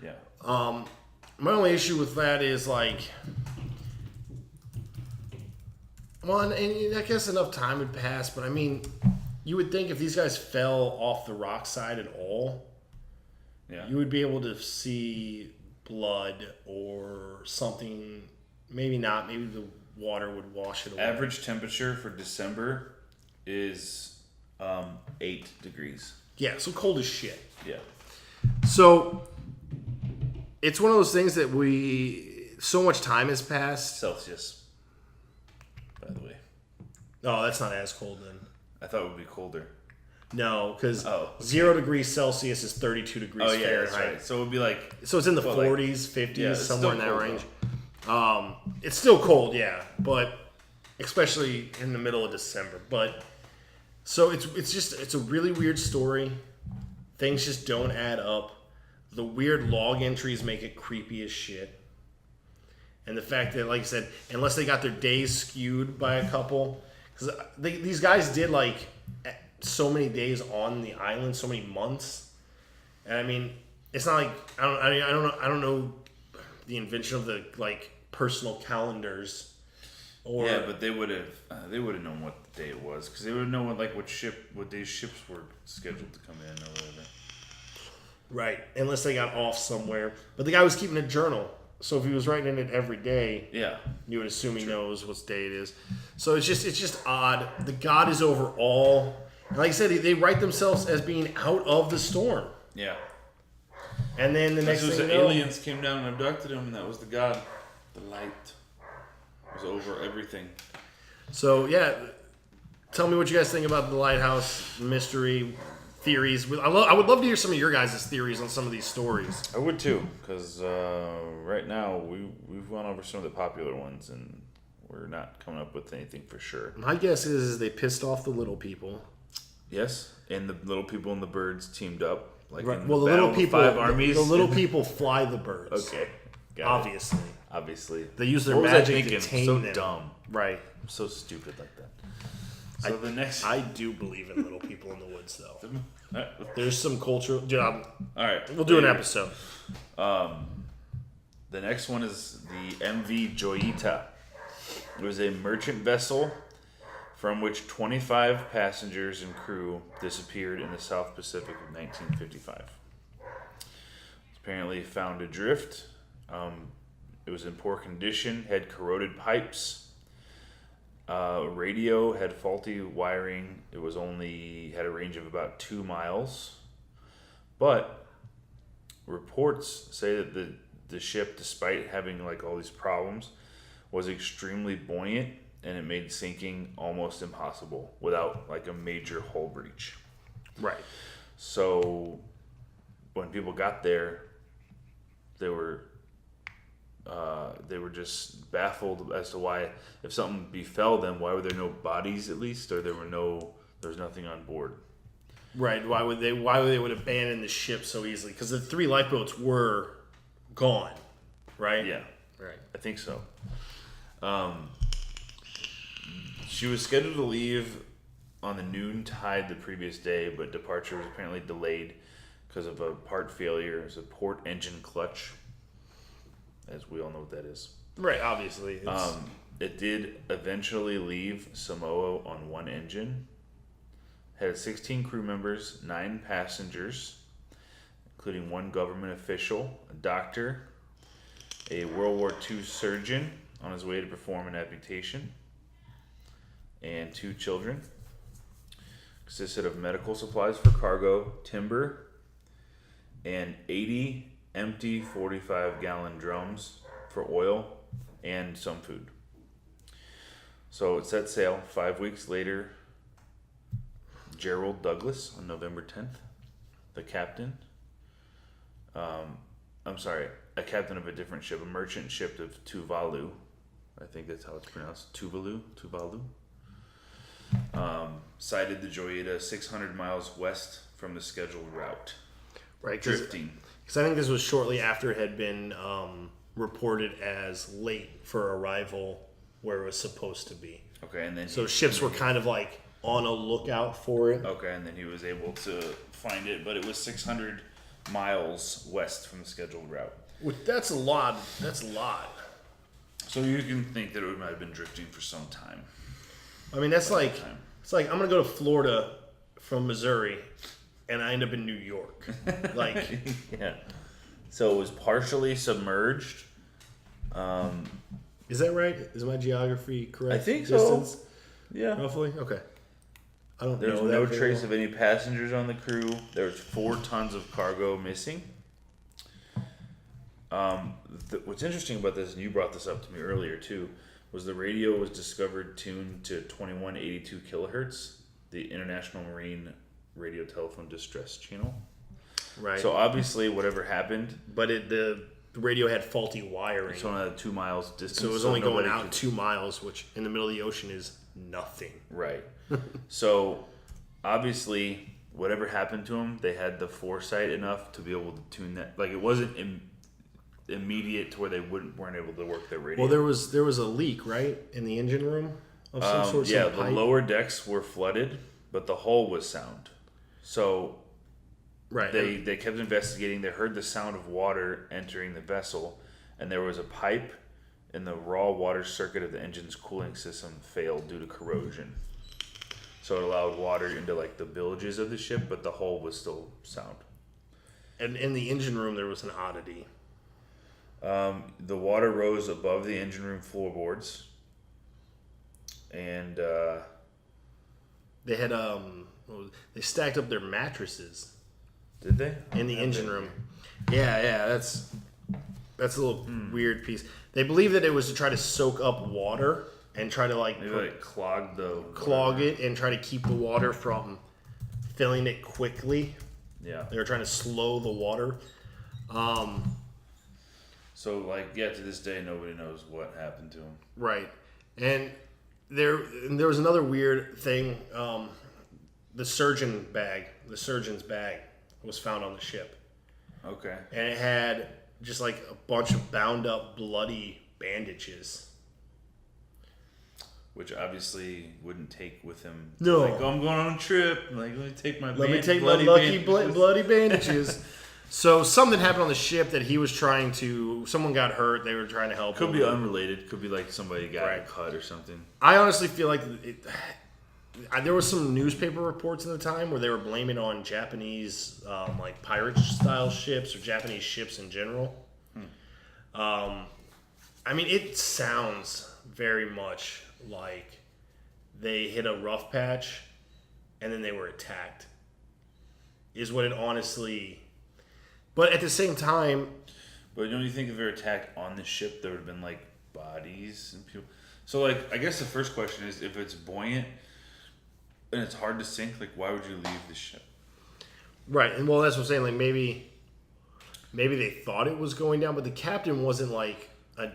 S2: Yeah.
S1: My only issue with that is and I guess enough time had passed, but I mean, you would think if these guys fell off the rock side at all,
S2: yeah,
S1: you would be able to see blood or something. Maybe not. Maybe the water would wash it away.
S2: Average temperature for December is 8 degrees.
S1: Yeah, so cold as shit.
S2: Yeah.
S1: So it's one of those things that so much time has passed.
S2: Celsius, by the way.
S1: Oh, that's not as cold then.
S2: I thought it would be colder.
S1: No, because
S2: okay.
S1: 0 degrees Celsius is 32 degrees Fahrenheit.
S2: That's right. So it would be
S1: So it's in the 40s, 50s, somewhere in that
S2: cold,
S1: range. It's still cold, yeah, but especially in the middle of December. But so it's a really weird story. Things just don't add up. The weird log entries make it creepy as shit. And the fact that, like I said, unless they got their days skewed by a couple, because these guys did so many days on the island, so many months, and I mean, it's not like I don't know the invention of the personal calendars.
S2: Yeah, but they would have known what day it was because they would have known what day ships were scheduled to come in or whatever.
S1: Right, unless they got off somewhere. But the guy was keeping a journal, so if he was writing in it every day,
S2: yeah,
S1: you would assume he knows what day it is. So it's just odd. The God is over all, and like I said, they write themselves as being out of the storm.
S2: Yeah,
S1: and then the next thing you know,
S2: aliens came down and abducted him, and that was the God. The light was over everything.
S1: So yeah, tell me what you guys think about the lighthouse mystery theories. I would love to hear some of your guys' theories on some of these stories.
S2: I would too, because right now we've gone over some of the popular ones, and we're not coming up with anything for sure.
S1: My guess is they pissed off the little people.
S2: Yes, and the little people and the birds teamed up.
S1: Right. Well, the little people,
S2: the 5 armies.
S1: The little people fly the birds.
S2: Okay, Obviously,
S1: they use their
S2: what
S1: magic
S2: was I
S1: to tame
S2: so
S1: them.
S2: Dumb.
S1: Right.
S2: I'm so stupid like that. So
S1: I do believe in little people in the woods, though. There's some cultural. Dude,
S2: all right,
S1: we'll do an episode.
S2: The next one is the MV Joyita. It was a merchant vessel from which 25 passengers and crew disappeared in the South Pacific of 1955. Apparently found adrift. It was in poor condition, had corroded pipes. Radio had faulty wiring. It was had a range of about 2 miles. But reports say that the ship, despite having all these problems, was extremely buoyant, and it made sinking almost impossible without a major hull breach.
S1: Right.
S2: So when people got there, they were just baffled as to why, if something befell them, why were there no bodies at least, or there was nothing on board.
S1: Right. Why would they abandon the ship so easily? Because the 3 lifeboats were gone. Right.
S2: Yeah.
S1: Right.
S2: I think so. She was scheduled to leave on the noon tide the previous day, but departure was apparently delayed because of a part failure. It was a port engine clutch, as we all know what that is.
S1: Right, obviously.
S2: It did eventually leave Samoa on one engine. Had 16 crew members, 9 passengers. including one government official, a doctor, a World War II surgeon on his way to perform an amputation, and 2 children. Consisted of medical supplies for cargo, timber, and 80 empty 45-gallon drums for oil and some food. So it set sail 5 weeks later. Gerald Douglas on November 10th, the captain. A captain of a different ship, a merchant ship of Tuvalu. I think that's how it's pronounced. Tuvalu. Sighted the Joyita 600 miles west from the scheduled route.
S1: Right,
S2: drifting.
S1: Because I think this was shortly after it had been reported as late for arrival where it was supposed to be.
S2: Okay, and then
S1: so ships were kind of like on a lookout for it.
S2: Okay, and then he was able to find it, but it was 600 miles west from the scheduled route.
S1: That's a lot.
S2: So you can think that it might have been drifting for some time.
S1: I mean, it's like I'm gonna go to Florida from Missouri, and I end up in New York. Like,
S2: yeah. So it was partially submerged.
S1: Is that right? Is my geography correct?
S2: I think
S1: Distance?
S2: so. Yeah.
S1: Roughly? Okay. I don't
S2: There's
S1: know.
S2: no trace of any passengers on the crew. There's 4 tons of cargo missing. What's interesting about this, and you brought this up to me earlier too, was the radio was discovered tuned to 2182 kilohertz, the International Marine Radio Telephone Distress Channel.
S1: Right.
S2: So obviously, whatever happened,
S1: but the radio had faulty wiring.
S2: It's only at 2 miles distance.
S1: So it was only going out 2 miles, which in the middle of the ocean is nothing.
S2: Right. So obviously, whatever happened to them, they had the foresight enough to be able to tune that. Like, it wasn't immediate to where they weren't able to work their radio.
S1: Well, there was a leak, right, in the engine room of some sort.
S2: Yeah, the lower decks were flooded, but the hull was sound. So
S1: right,
S2: they kept investigating. They heard the sound of water entering the vessel, and there was a pipe in the raw water circuit of the engine's cooling system failed due to corrosion. So it allowed water into like the bilges of the ship, but the hull was still sound.
S1: And in the engine room, there was an oddity.
S2: The water rose above the engine room floorboards, and
S1: they had they stacked up their mattresses.
S2: Did they?
S1: In the engine room. Yeah, that's a little weird piece. They believe that it was to try to soak up water and try to clog it and try to keep the water from filling it quickly.
S2: Yeah.
S1: They were trying to slow the water.
S2: So, to this day, nobody knows what happened to him.
S1: Right. And there was another weird thing. The surgeon's bag was found on the ship.
S2: Okay.
S1: And it had just like a bunch of bound up bloody bandages.
S2: Which obviously wouldn't take with him.
S1: No.
S2: Like, I'm going on a trip. Let me take my
S1: bloody
S2: bandages.
S1: bloody bandages. So something happened on the ship that he was trying to... Someone got hurt. They were trying to help him.
S2: Could be unrelated. Could be like somebody got cut or something.
S1: I honestly feel like there was some newspaper reports in the time where they were blaming on Japanese pirate-style ships or Japanese ships in general. I mean, it sounds very much like they hit a rough patch and then they were attacked. Is what it honestly... But at the same time...
S2: But don't you think if they were attacked on the ship, there would have been, bodies and people... So, I guess the first question is, if it's buoyant and it's hard to sink, why would you leave the ship?
S1: Right, and well, that's what I'm saying. Maybe they thought it was going down, but the captain wasn't, a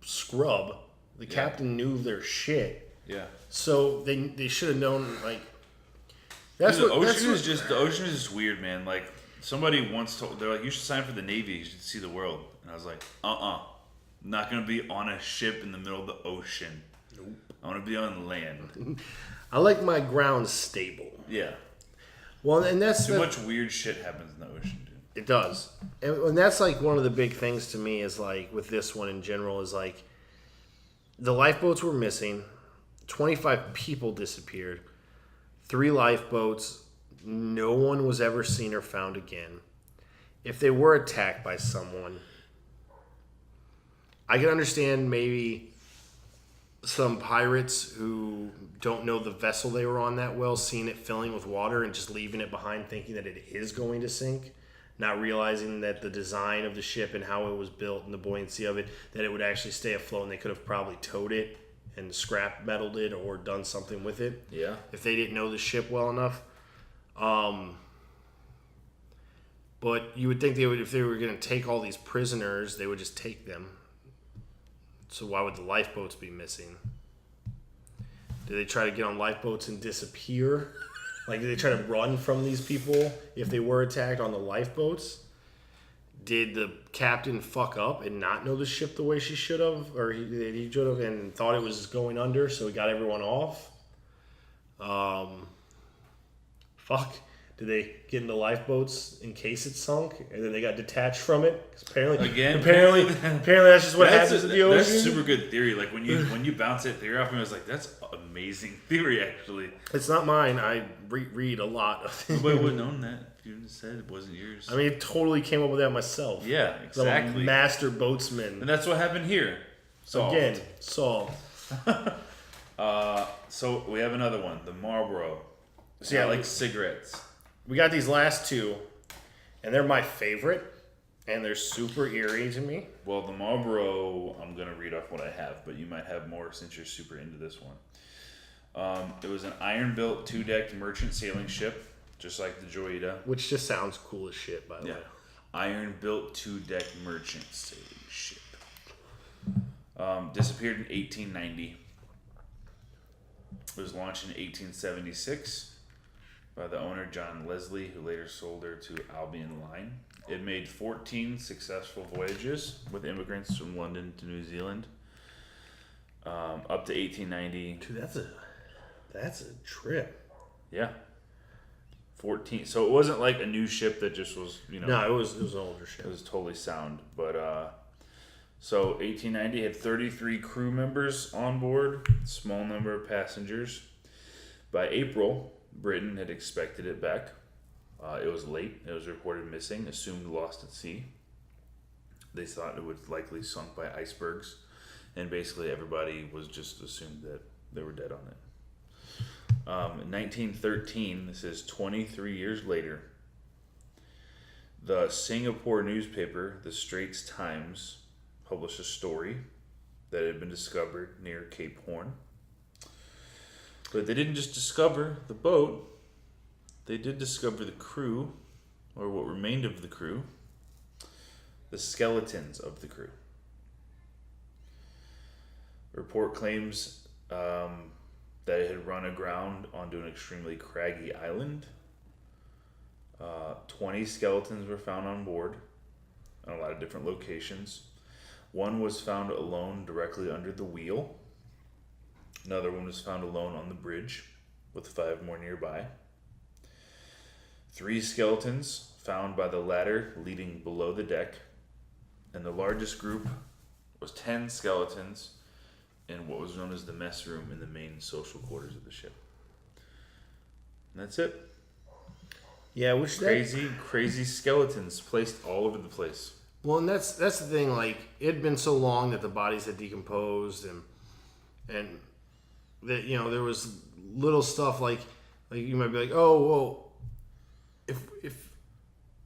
S1: scrub. The captain knew their shit. Yeah. So they should have known,
S2: The ocean is just weird, man. Somebody once told, they're like, you should sign for the Navy, you should see the world. And I was like, not going to be on a ship in the middle of the ocean. Nope. I want to be on land.
S1: I like my ground stable.
S2: Yeah.
S1: Well, and that's...
S2: Too much weird shit happens in the ocean, dude.
S1: It does. And that's, one of the big things to me is, with this one in general is, the lifeboats were missing. 25 people disappeared. 3 lifeboats... No one was ever seen or found again. if they were attacked by someone, I can understand maybe some pirates who don't know the vessel they were on that well, seeing it filling with water and just leaving it behind, thinking that it is going to sink, not realizing that the design of the ship and how it was built and the buoyancy of it, that it would actually stay afloat, and they could have probably towed it and scrap metaled it or done something with it.
S2: Yeah.
S1: If they didn't know the ship well enough. But you would think they would, if they were going to take all these prisoners, they would just take them. So why would the lifeboats be missing? Did they try to get on lifeboats and disappear? Like, did they try to run from these people if they were attacked on the lifeboats? Did the captain fuck up and not know the ship the way she should have? Or he should have and thought it was going under, so he got everyone off? Fuck. Did they get into lifeboats in case it sunk, and then they got detached from it? 'Cause apparently that's just what happens in the ocean.
S2: That's a super good theory. Like when you bounce that theory off me, I was like, that's amazing theory. Actually,
S1: It's not mine. I read a lot of it.
S2: nobody would have known that if you said it wasn't yours.
S1: I mean, I totally came up with that myself.
S2: Yeah,
S1: 'Cause I'm a
S2: exactly.
S1: master boatsman.
S2: And that's what happened here. Solved.
S1: Again, solved.
S2: So we have another one, the Marlboro. So yeah, like cigarettes.
S1: We got these last two, and they're my favorite, and they're super eerie to me.
S2: Well, the Marlboro, I'm gonna read off what I have, but you might have more since you're super into this one. It was an iron-built 2-decked merchant sailing ship, just like the Joida.
S1: Which just sounds cool as shit, by the way.
S2: Iron-built 2-decked merchant sailing ship. Disappeared in 1890. It was launched in 1876 by the owner John Leslie, who later sold her to Albion Line. It made 14 successful voyages with immigrants from London to New Zealand, up to 1890.
S1: Dude, that's a trip.
S2: Yeah, 14. So it wasn't like a new ship that just was,
S1: No, it was an older ship.
S2: It was totally sound. But so 1890 had 33 crew members on board, small number of passengers. By April, Britain had expected it back. It was late. It was reported missing, assumed lost at sea. They thought it was likely sunk by icebergs, and basically everybody was just assumed that they were dead on it. In 1913, this is 23 years later, the Singapore newspaper, the Straits Times, published a story that had been discovered near Cape Horn. But they didn't just discover the boat, they did discover the crew, or what remained of the crew, the skeletons of the crew. The report claims that it had run aground onto an extremely craggy island. 20 skeletons were found on board in a lot of different locations. One was found alone directly under the wheel. Another one was found alone on the bridge, with 5 more nearby. 3 skeletons found by the ladder leading below the deck, and the largest group was 10 skeletons in what was known as the mess room in the main social quarters of the ship. And that's it.
S1: Yeah,
S2: Crazy skeletons placed all over the place.
S1: Well, and that's the thing. Like, it had been so long that the bodies had decomposed, and that there was little stuff like you might be like, oh well, if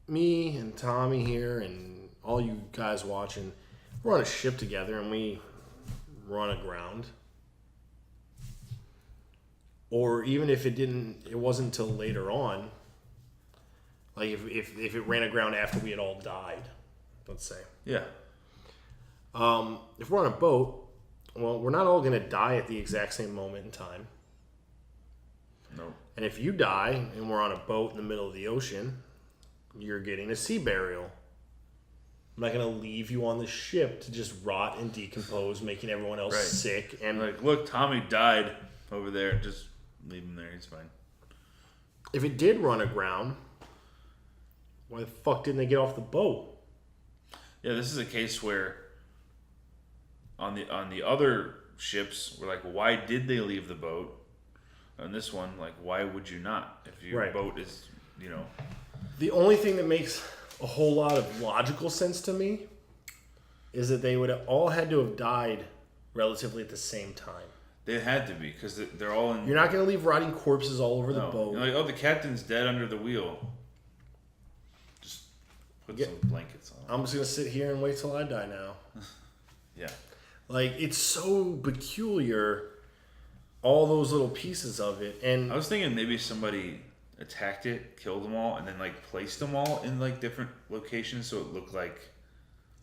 S1: me and Tommy here and all you guys watching, we're on a ship together and we run aground, or even if it wasn't until later on, like if it ran aground after we had all died, let's say.
S2: Yeah.
S1: If we're on a boat, well, we're not all going to die at the exact same moment in time.
S2: No.
S1: And if you die and we're on a boat in the middle of the ocean, you're getting a sea burial. I'm not going to leave you on the ship to just rot and decompose, making everyone else sick. And
S2: like, look, Tommy died over there. Just leave him there. He's fine.
S1: If it did run aground, why the fuck didn't they get off the boat?
S2: Yeah, this is a case where on the other ships, we're like, why did they leave the boat? On this one, like, why would you not? If your boat is,
S1: The only thing that makes a whole lot of logical sense to me is that they would have all had to have died relatively at the same time.
S2: They had to be, because they're all in...
S1: You're not going to leave rotting corpses all over the
S2: No.
S1: boat.
S2: You're like, oh, the captain's dead under the wheel. Just put some blankets on.
S1: I'm just going to sit here and wait till I die now.
S2: Yeah.
S1: Like, it's so peculiar, all those little pieces of it. And
S2: I was thinking maybe somebody attacked it, killed them all, and then, like, placed them all in, like, different locations so it looked like...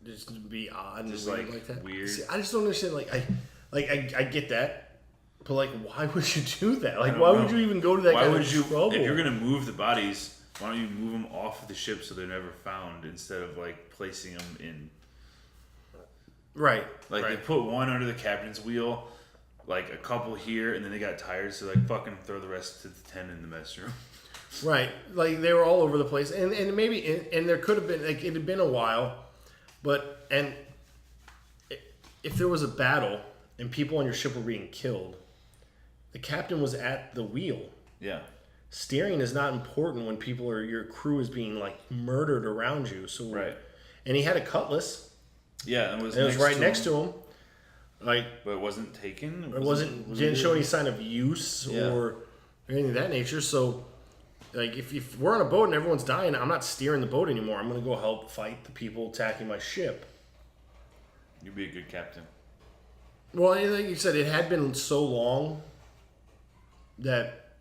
S1: just to be odd
S2: Just,
S1: and
S2: like
S1: that.
S2: weird.
S1: See, I just don't understand. I get that. But, like, why would you do that? Like, why would you even go to that kind of trouble?
S2: If you're going to move the bodies, why don't you move them off of the ship so they're never found instead of, like, placing them in...
S1: Right.
S2: Like, they put one under the captain's wheel, like, a couple here, and then they got tired, so, like, fucking throw the rest to the 10 in the mess room.
S1: Right. Like, they were all over the place. And maybe... And there could have been... Like, it had been a while. But... And... If there was a battle and people on your ship were being killed... The captain was at the wheel.
S2: Yeah.
S1: Steering is not important when your crew is being like murdered around you. So
S2: right.
S1: And he had a cutlass.
S2: Yeah, and
S1: it was right next to him. Like,
S2: but it wasn't taken.
S1: Didn't show any sign of use or anything of that nature. So, like, if we're on a boat and everyone's dying, I'm not steering the boat anymore. I'm going to go help fight the people attacking my ship.
S2: You'd be a good captain.
S1: Well, like you said, it had been so long. But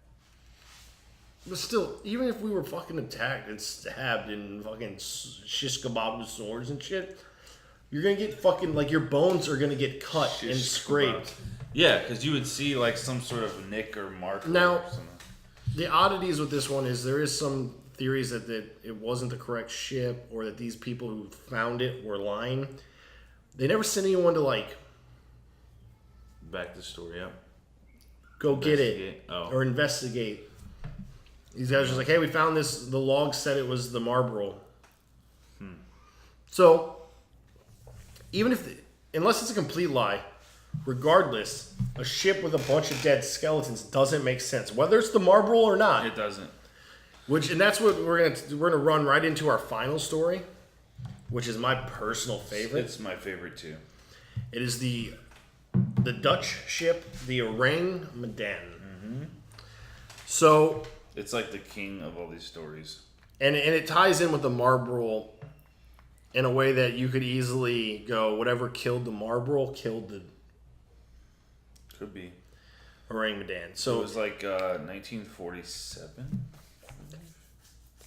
S1: still, even if we were fucking attacked and stabbed and fucking shish kebab with swords and shit, you're gonna get fucking, like, your bones are gonna get cut and scraped.
S2: Yeah, because you would see, like, some sort of nick or mark.
S1: Now,
S2: or something.
S1: The oddities with this one is there is some theories that it wasn't the correct ship or that these people who found it were lying. They never sent anyone to, like...
S2: Back the story up.
S1: Go get it or investigate. These guys are just like, hey, we found this. The log said it was the Marlboro. So, unless it's a complete lie, regardless, a ship with a bunch of dead skeletons doesn't make sense, whether it's the Marlboro or not.
S2: It doesn't.
S1: And that's what we're gonna run right into our final story, which is my personal favorite.
S2: It's my favorite too.
S1: It is the Dutch ship, the Orang Medan. Mm-hmm. So
S2: it's like the king of all these stories,
S1: and it ties in with the Marlboro in a way that you could easily go, whatever killed the Marlboro killed the
S2: could be
S1: Orang Medan. So
S2: it was like 1947.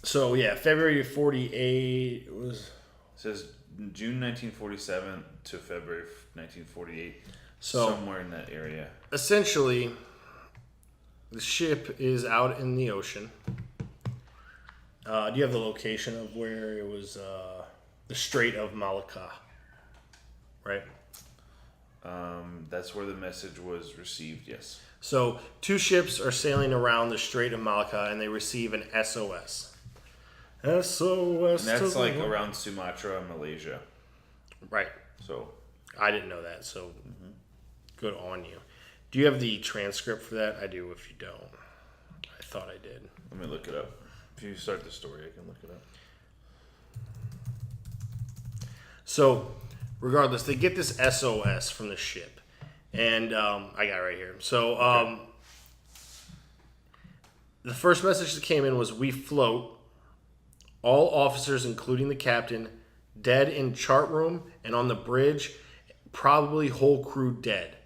S1: So yeah, February 48 was.
S2: It says June 1947 to February 1948.
S1: So
S2: somewhere in that area.
S1: Essentially, the ship is out in the ocean. Do you have the location of where it was? The Strait of Malacca, right?
S2: That's where the message was received. Yes.
S1: So 2 ships are sailing around the Strait of Malacca, and they receive an SOS. SOS.
S2: And that's like around Sumatra, Malaysia.
S1: Right.
S2: So
S1: I didn't know that. So good on you. Do you have the transcript for that? I do. If you don't, I thought I did.
S2: Let me look it up. If you start the story, I can look it up.
S1: So, regardless, they get this SOS from the ship, and I got it right here. So, the first message that came in was, "We float. All officers, including the captain, dead in chart room and on the bridge. Probably whole crew dead."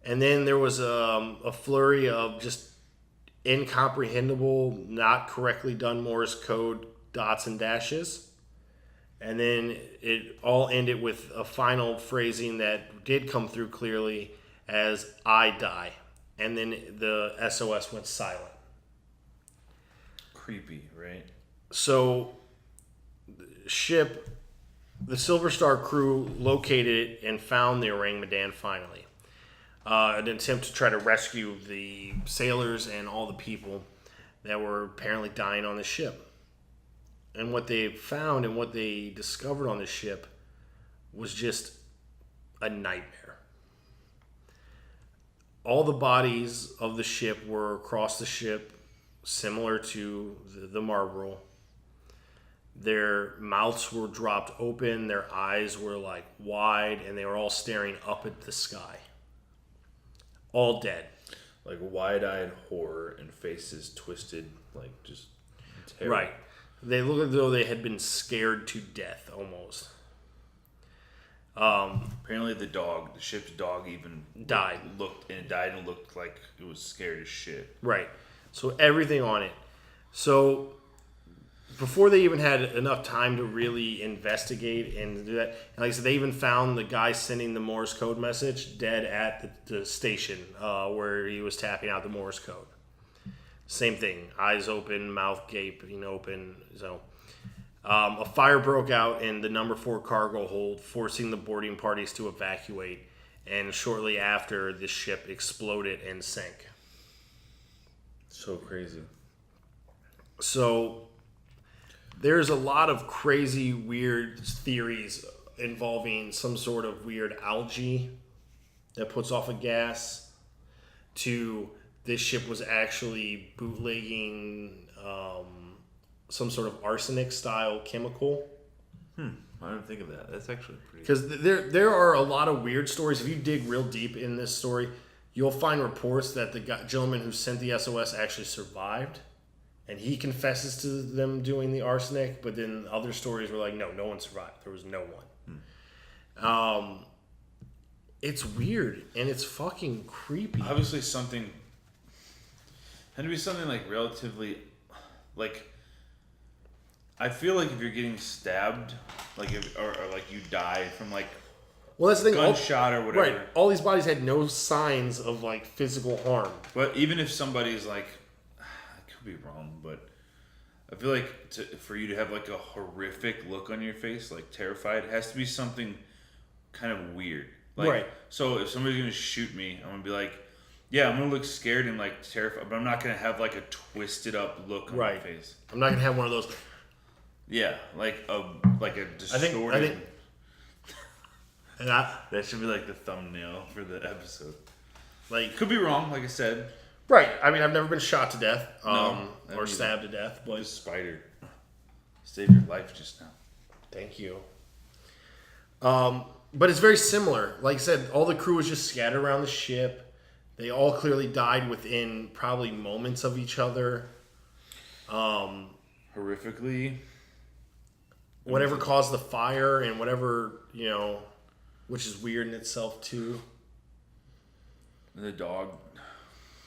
S1: And then there was a flurry of just incomprehensible, not correctly done Morse code dots and dashes. And then it all ended with a final phrasing that did come through clearly as "I die." And then the SOS went silent.
S2: Creepy, right?
S1: So, the Silver Star crew located it and found the Orang Medan finally. An attempt to try to rescue the sailors and all the people that were apparently dying on the ship. And what they found and what they discovered on the ship was just a nightmare. All the bodies of the ship were across the ship, similar to the Marlboro. Their mouths were dropped open, their eyes were like wide, and they were all staring up at the sky. All dead.
S2: Like wide-eyed horror and faces twisted, like just terrible.
S1: Right. They look as though they had been scared to death almost.
S2: Apparently the ship's dog even
S1: Died.
S2: died and looked like it was scared as shit.
S1: Right. So everything on it. So before they even had enough time to really investigate and do that, and like I said, they even found the guy sending the Morse code message dead at the station where he was tapping out the Morse code. Same thing. Eyes open, mouth gaping open. So a fire broke out in the number 4 cargo hold, forcing the boarding parties to evacuate. And shortly after, the ship exploded and sank.
S2: So crazy.
S1: So there's a lot of crazy, weird theories involving some sort of weird algae that puts off a gas to this ship was actually bootlegging some sort of arsenic-style chemical.
S2: I didn't think of that. That's actually pretty...
S1: Because there are a lot of weird stories. If you dig real deep in this story, you'll find reports that the gentleman who sent the SOS actually survived. And he confesses to them doing the arsenic, but then other stories were like, no one survived. There was no one. It's weird, and it's fucking creepy.
S2: Obviously something... Had to be something like relatively... Like... I feel like if you're getting stabbed, like or like you die from like
S1: well, that's the thing.
S2: Gunshot or whatever.
S1: Right. All these bodies had no signs of like physical harm.
S2: But even if somebody's like, I could be wrong, but I feel like for you to have like a horrific look on your face, like terrified, it has to be something kind of weird. Like,
S1: right.
S2: So if somebody's gonna shoot me, I'm gonna be like, yeah, I'm gonna look scared and like terrified, but I'm not gonna have like a twisted up look on my face.
S1: I'm not gonna have one of those.
S2: Yeah, like a distorted.
S1: I think
S2: that should be like the thumbnail for the episode.
S1: Like,
S2: could be wrong, like I said.
S1: Right. I mean, I've never been shot to death or
S2: either.
S1: stabbed to death, but
S2: Just spider saved your life just now.
S1: Thank you. But it's very similar. Like I said, all the crew was just scattered around the ship. They all clearly died within probably moments of each other.
S2: Horrifically.
S1: Whatever caused the fire and whatever, which is weird in itself too.
S2: And the dog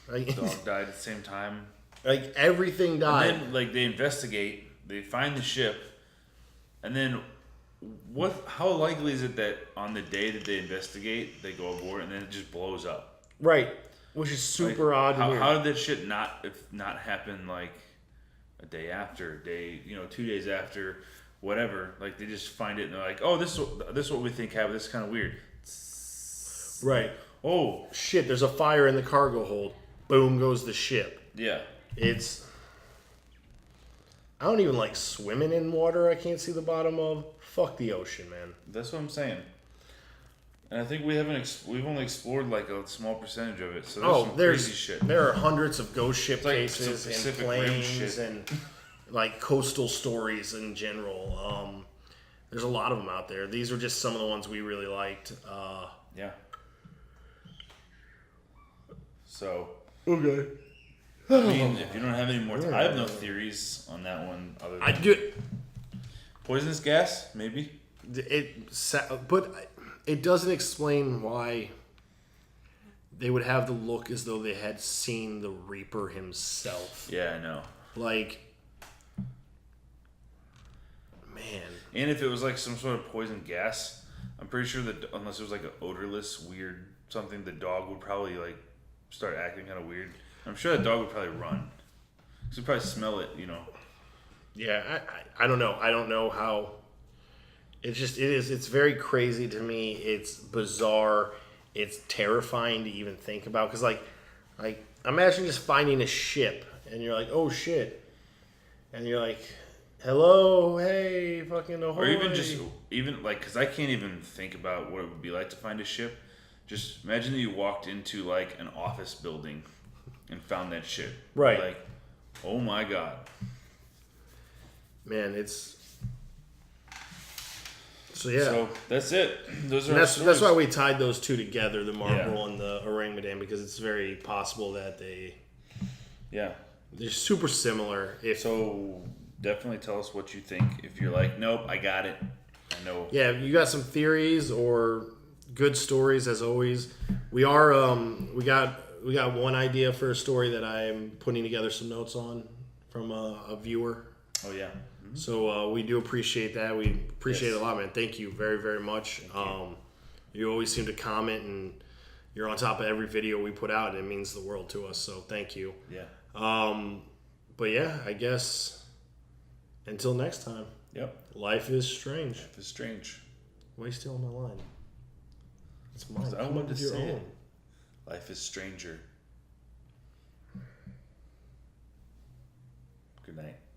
S2: died at the same time.
S1: Like everything died.
S2: And then like they investigate, they find the ship, and then how likely is it that on the day that they investigate, they go aboard and then it just blows up?
S1: Right. Which is super odd.
S2: How did that shit not happen like a day after, 2 days after? Whatever, like they just find it and they're like, "Oh, this is what we think happened. This is kind of weird."
S1: Right.
S2: Oh
S1: shit! There's a fire in the cargo hold. Boom goes the ship.
S2: Yeah.
S1: I don't even like swimming in water I can't see the bottom of. Fuck the ocean, man.
S2: That's what I'm saying. And I think we've only explored like a small percentage of it. So there's some crazy shit.
S1: There are hundreds of ghost ship
S2: like
S1: cases and planes and like coastal stories in general. There's a lot of them out there. These are just some of the ones we really liked.
S2: Yeah. So.
S1: Okay.
S2: I mean, if you don't have any more, I have no theories on that one. Other than
S1: I do.
S2: Poisonous gas, maybe.
S1: But it doesn't explain why they would have the look as though they had seen the Reaper himself.
S2: Yeah, I know.
S1: Like. Man.
S2: And if it was like some sort of poison gas, I'm pretty sure that unless it was like an odorless, weird something, the dog would probably like start acting kind of weird. I'm sure that dog would probably run. Because he'd probably smell it,
S1: Yeah, I don't know. I don't know how. It's very crazy to me. It's bizarre. It's terrifying to even think about. Because like imagine just finding a ship and you're like, oh shit. And you're like, hello, hey, fucking ahoy.
S2: Or even like, because I can't even think about what it would be like to find a ship. Just imagine that you walked into like an office building and found that shit.
S1: Right.
S2: Like, oh my god.
S1: Man, it's So yeah,
S2: So that's it. Those are
S1: and
S2: our
S1: that's
S2: stories.
S1: why we tied those two together, the marble and the orangutan, because it's very possible that they're super similar.
S2: So definitely tell us what you think. If you're like, nope, I got it. I know.
S1: Yeah, you got some theories or good stories as always. We got one idea for a story that I'm putting together some notes on from a viewer.
S2: Oh yeah.
S1: So we do appreciate that. We appreciate
S2: Yes.
S1: it a lot, man. Thank you very, very much. You always seem to comment, and you're on top of every video we put out, and it means the world to us. So thank you.
S2: Yeah.
S1: But yeah, I guess until next time.
S2: Yep.
S1: Life is strange.
S2: Life is strange.
S1: Why are you stealing my line? It's mine.
S2: I
S1: Come
S2: wanted
S1: up
S2: to
S1: with your
S2: say
S1: own.
S2: it. Life is stranger. Good night.